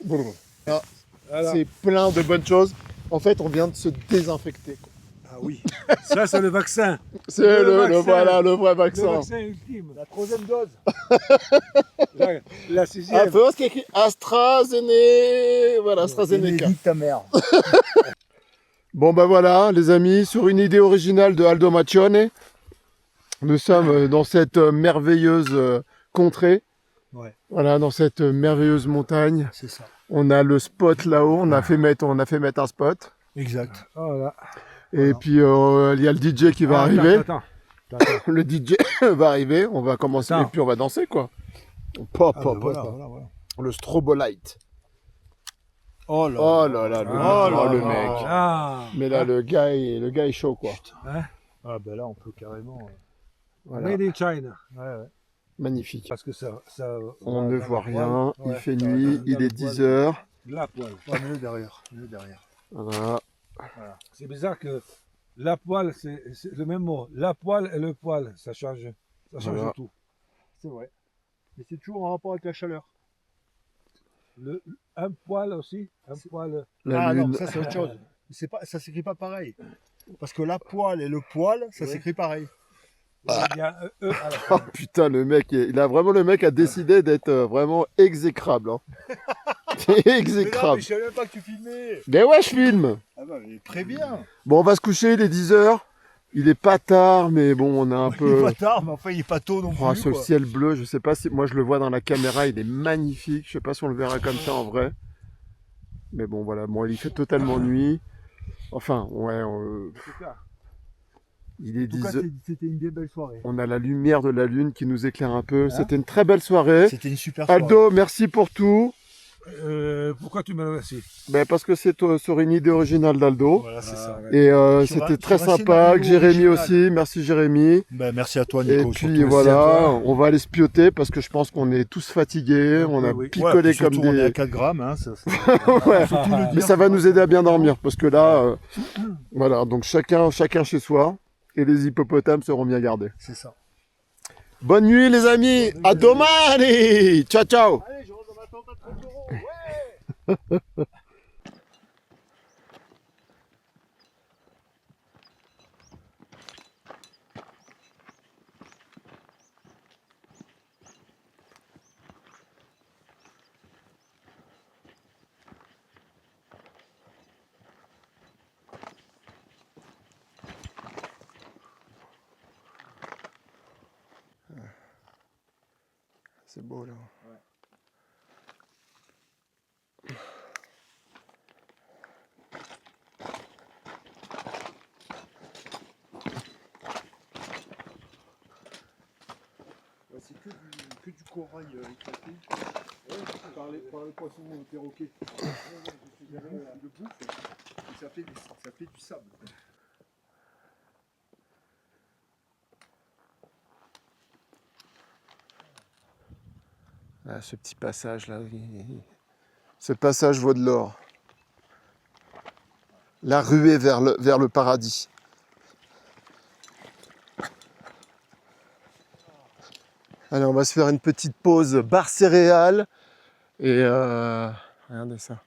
[SPEAKER 1] Bon. Ah,
[SPEAKER 2] Alors,
[SPEAKER 1] c'est plein de bonnes choses. En fait, on vient de se désinfecter, quoi.
[SPEAKER 2] ah oui, ça c'est le vaccin.
[SPEAKER 1] C'est
[SPEAKER 2] Le
[SPEAKER 1] le
[SPEAKER 2] vaccin.
[SPEAKER 1] voilà, le vrai
[SPEAKER 2] Le
[SPEAKER 1] vaccin.
[SPEAKER 2] vaccin ultime.
[SPEAKER 3] La troisième dose.
[SPEAKER 2] La
[SPEAKER 1] Ah,
[SPEAKER 2] sixième.
[SPEAKER 1] faut voir ce qu'il y a écrit AstraZeneca. Voilà, AstraZeneca.
[SPEAKER 3] Nique ta mère.
[SPEAKER 1] Bon, bah voilà, les amis, sur une idée originale de Aldo Maccione, nous sommes dans cette merveilleuse contrée.
[SPEAKER 3] Ouais,
[SPEAKER 1] Voilà, dans cette merveilleuse montagne.
[SPEAKER 3] c'est ça.
[SPEAKER 1] On a le spot là-haut, on a fait mettre un spot.
[SPEAKER 3] Exact.
[SPEAKER 2] Voilà.
[SPEAKER 1] Et
[SPEAKER 3] Voilà.
[SPEAKER 1] puis il y a le DJ qui va arriver.
[SPEAKER 2] Attends.
[SPEAKER 1] Le DJ va arriver, on va commencer
[SPEAKER 2] Attends.
[SPEAKER 1] et puis on va danser quoi. Pop,
[SPEAKER 3] Ah,
[SPEAKER 1] pop,
[SPEAKER 3] ben voilà,
[SPEAKER 1] pop.
[SPEAKER 3] voilà.
[SPEAKER 1] Le strobolight.
[SPEAKER 3] Oh là.
[SPEAKER 1] Oh là là, le
[SPEAKER 3] là
[SPEAKER 1] mec.
[SPEAKER 3] là.
[SPEAKER 2] Ah.
[SPEAKER 1] Mais là le gars est chaud quoi.
[SPEAKER 2] Hein?
[SPEAKER 3] Ah ben là on peut carrément.
[SPEAKER 1] Voilà.
[SPEAKER 2] Made in China.
[SPEAKER 3] Ouais.
[SPEAKER 1] Magnifique.
[SPEAKER 2] Parce que ça
[SPEAKER 1] On
[SPEAKER 2] va
[SPEAKER 1] ne
[SPEAKER 2] dans
[SPEAKER 1] voit
[SPEAKER 2] la poêle.
[SPEAKER 1] rien, il
[SPEAKER 3] Ouais,
[SPEAKER 1] fait
[SPEAKER 3] dans
[SPEAKER 1] nuit,
[SPEAKER 2] dans
[SPEAKER 1] il
[SPEAKER 2] le
[SPEAKER 1] est
[SPEAKER 2] poêle.
[SPEAKER 1] 10 heures.
[SPEAKER 2] La poêle.
[SPEAKER 3] Ouais, mieux derrière.
[SPEAKER 1] Voilà.
[SPEAKER 2] C'est bizarre que la poêle, c'est le même mot. La poêle et le poêle, ça change
[SPEAKER 1] Voilà.
[SPEAKER 2] tout.
[SPEAKER 3] C'est vrai. Mais c'est toujours en rapport avec la chaleur.
[SPEAKER 2] Un poêle aussi, un poêle.
[SPEAKER 1] La
[SPEAKER 3] Ah
[SPEAKER 1] lune.
[SPEAKER 3] non, ça c'est autre chose. C'est pas, ça s'écrit pas pareil. Parce que la poêle et le poil, ça
[SPEAKER 2] Oui.
[SPEAKER 3] s'écrit pareil.
[SPEAKER 2] Il y a un E à la
[SPEAKER 1] Oh
[SPEAKER 2] fin.
[SPEAKER 1] putain, le mec le mec a décidé d'être vraiment exécrable. Hein.
[SPEAKER 3] Mais non,
[SPEAKER 1] Exécrable.
[SPEAKER 3] mais je savais même pas que tu filmais.
[SPEAKER 1] Mais ouais, je filme.
[SPEAKER 3] Ah bah, mais très bien.
[SPEAKER 1] Bon, on va se coucher, il est 10 heures. Il est pas tard, mais bon, on a un
[SPEAKER 3] Il est
[SPEAKER 1] peu...
[SPEAKER 3] pas tard, mais enfin il est pas tôt non
[SPEAKER 1] Oh,
[SPEAKER 3] plus.
[SPEAKER 1] ce
[SPEAKER 3] quoi.
[SPEAKER 1] ciel bleu, je sais pas si... Moi, je le vois dans la caméra, il est magnifique. Je sais pas si on le verra comme ça en vrai. Mais bon, voilà. Bon, il fait totalement nuit. Enfin, ouais,
[SPEAKER 2] Super.
[SPEAKER 1] il est
[SPEAKER 3] En tout
[SPEAKER 1] 10
[SPEAKER 3] cas,
[SPEAKER 1] heures.
[SPEAKER 3] c'était une bien belle soirée.
[SPEAKER 1] On a la lumière de la lune qui nous éclaire un peu.
[SPEAKER 3] Hein?
[SPEAKER 1] C'était une très belle soirée.
[SPEAKER 3] C'était une super soirée.
[SPEAKER 1] Aldo, merci pour tout.
[SPEAKER 2] Pourquoi tu me remercies?
[SPEAKER 1] Ben, parce que c'est sur une idée originale d'Aldo.
[SPEAKER 3] Voilà, c'est ça.
[SPEAKER 1] Et
[SPEAKER 3] Sur
[SPEAKER 1] c'était
[SPEAKER 3] un-
[SPEAKER 1] très
[SPEAKER 3] sur un
[SPEAKER 1] sympa, avec
[SPEAKER 3] scénario
[SPEAKER 1] Jérémy
[SPEAKER 3] original.
[SPEAKER 1] aussi. Merci Jérémy.
[SPEAKER 3] Ben, merci à toi,
[SPEAKER 1] Et
[SPEAKER 3] Nico.
[SPEAKER 1] puis
[SPEAKER 3] surtout.
[SPEAKER 1] voilà,
[SPEAKER 2] à toi.
[SPEAKER 1] on va aller se pioter parce que je pense qu'on est tous fatigués. On a
[SPEAKER 2] oui.
[SPEAKER 3] Ouais,
[SPEAKER 1] picolé
[SPEAKER 3] puis surtout,
[SPEAKER 1] comme
[SPEAKER 3] on est à
[SPEAKER 1] des...
[SPEAKER 3] 4 grammes. Hein,
[SPEAKER 1] Ouais.
[SPEAKER 3] faut tout le
[SPEAKER 1] Mais
[SPEAKER 3] dire.
[SPEAKER 1] ça va nous aider à bien dormir parce que là, voilà, donc chacun chez soi et les hippopotames seront bien gardés.
[SPEAKER 3] C'est ça.
[SPEAKER 1] Bonne nuit les amis, à domani, ciao ciao.
[SPEAKER 3] Allez, je rentre dans ma tente à 30 €. Ouais.
[SPEAKER 1] C'est beau là.
[SPEAKER 3] C'est que du corail éclaté. Par les poissons perroquets. Le bouffe. Et ça fait du sable.
[SPEAKER 1] Ah, ce petit passage là, ce passage vaut de l'or. La ruée vers le paradis. Allez, on va se faire une petite pause bar céréales. Et regardez ça.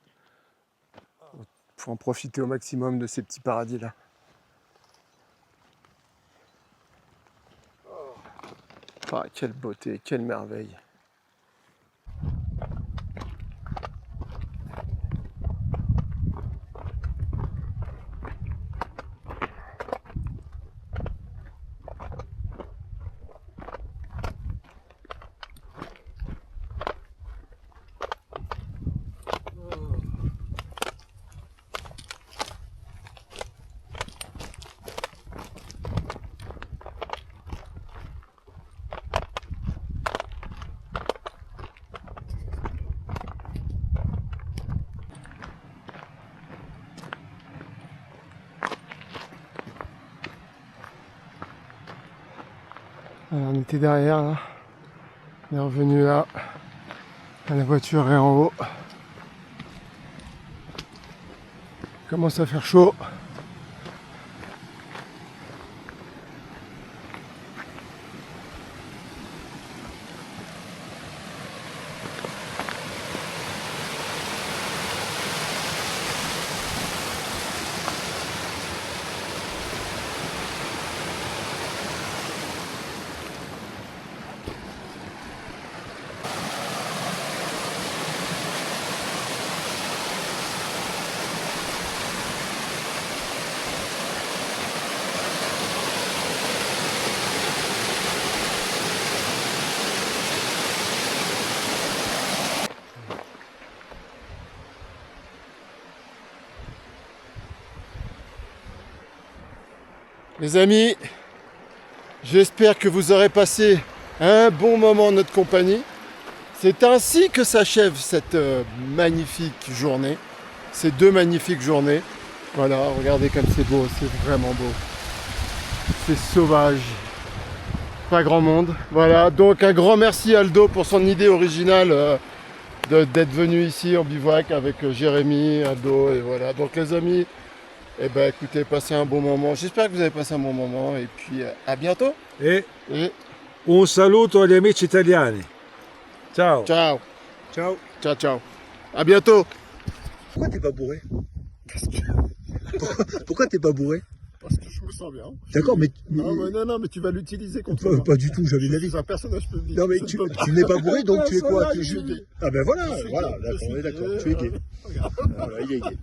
[SPEAKER 1] Faut en profiter au maximum de ces petits paradis là. Ah, quelle beauté, quelle merveille. Alors, on était derrière là. On est revenu là. La voiture est en haut. Il commence à faire chaud. Les amis, j'espère que vous aurez passé un bon moment en notre compagnie. C'est ainsi que s'achève cette magnifique journée, ces deux magnifiques journées. Voilà, regardez comme c'est beau, c'est vraiment beau. C'est sauvage, pas grand monde. Voilà, donc un grand merci à Aldo pour son idée originale d'être venu ici en bivouac avec Jérémy, Aldo, et voilà. Donc les amis, eh ben écoutez, passez un bon moment. J'espère que vous avez passé un bon moment et puis à bientôt.
[SPEAKER 2] E
[SPEAKER 1] Et
[SPEAKER 2] un saluto agli amici italiani. Ciao.
[SPEAKER 1] ciao,
[SPEAKER 2] Ciao.
[SPEAKER 1] ciao, ciao. À bientôt.
[SPEAKER 3] Pourquoi t'es pas bourré? Pourquoi t'es pas bourré?
[SPEAKER 1] Parce que je me sens bien.
[SPEAKER 3] D'accord, mais.
[SPEAKER 1] Non, mais tu vas l'utiliser contre
[SPEAKER 3] Pas,
[SPEAKER 1] moi.
[SPEAKER 3] pas du tout, j'avais la
[SPEAKER 1] Je
[SPEAKER 3] vie.
[SPEAKER 1] suis un personnage public.
[SPEAKER 3] Non, mais
[SPEAKER 1] Je
[SPEAKER 3] tu
[SPEAKER 1] ne peux pas.
[SPEAKER 3] n'es pas bourré, donc tu es quoi?
[SPEAKER 1] Je suis gay.
[SPEAKER 3] Ah ben voilà,
[SPEAKER 1] Je suis
[SPEAKER 3] voilà,
[SPEAKER 1] gay,
[SPEAKER 3] d'accord,
[SPEAKER 1] je
[SPEAKER 3] on est
[SPEAKER 1] suis
[SPEAKER 3] d'accord,
[SPEAKER 1] gay.
[SPEAKER 3] tu es gay. Voilà, il est gay.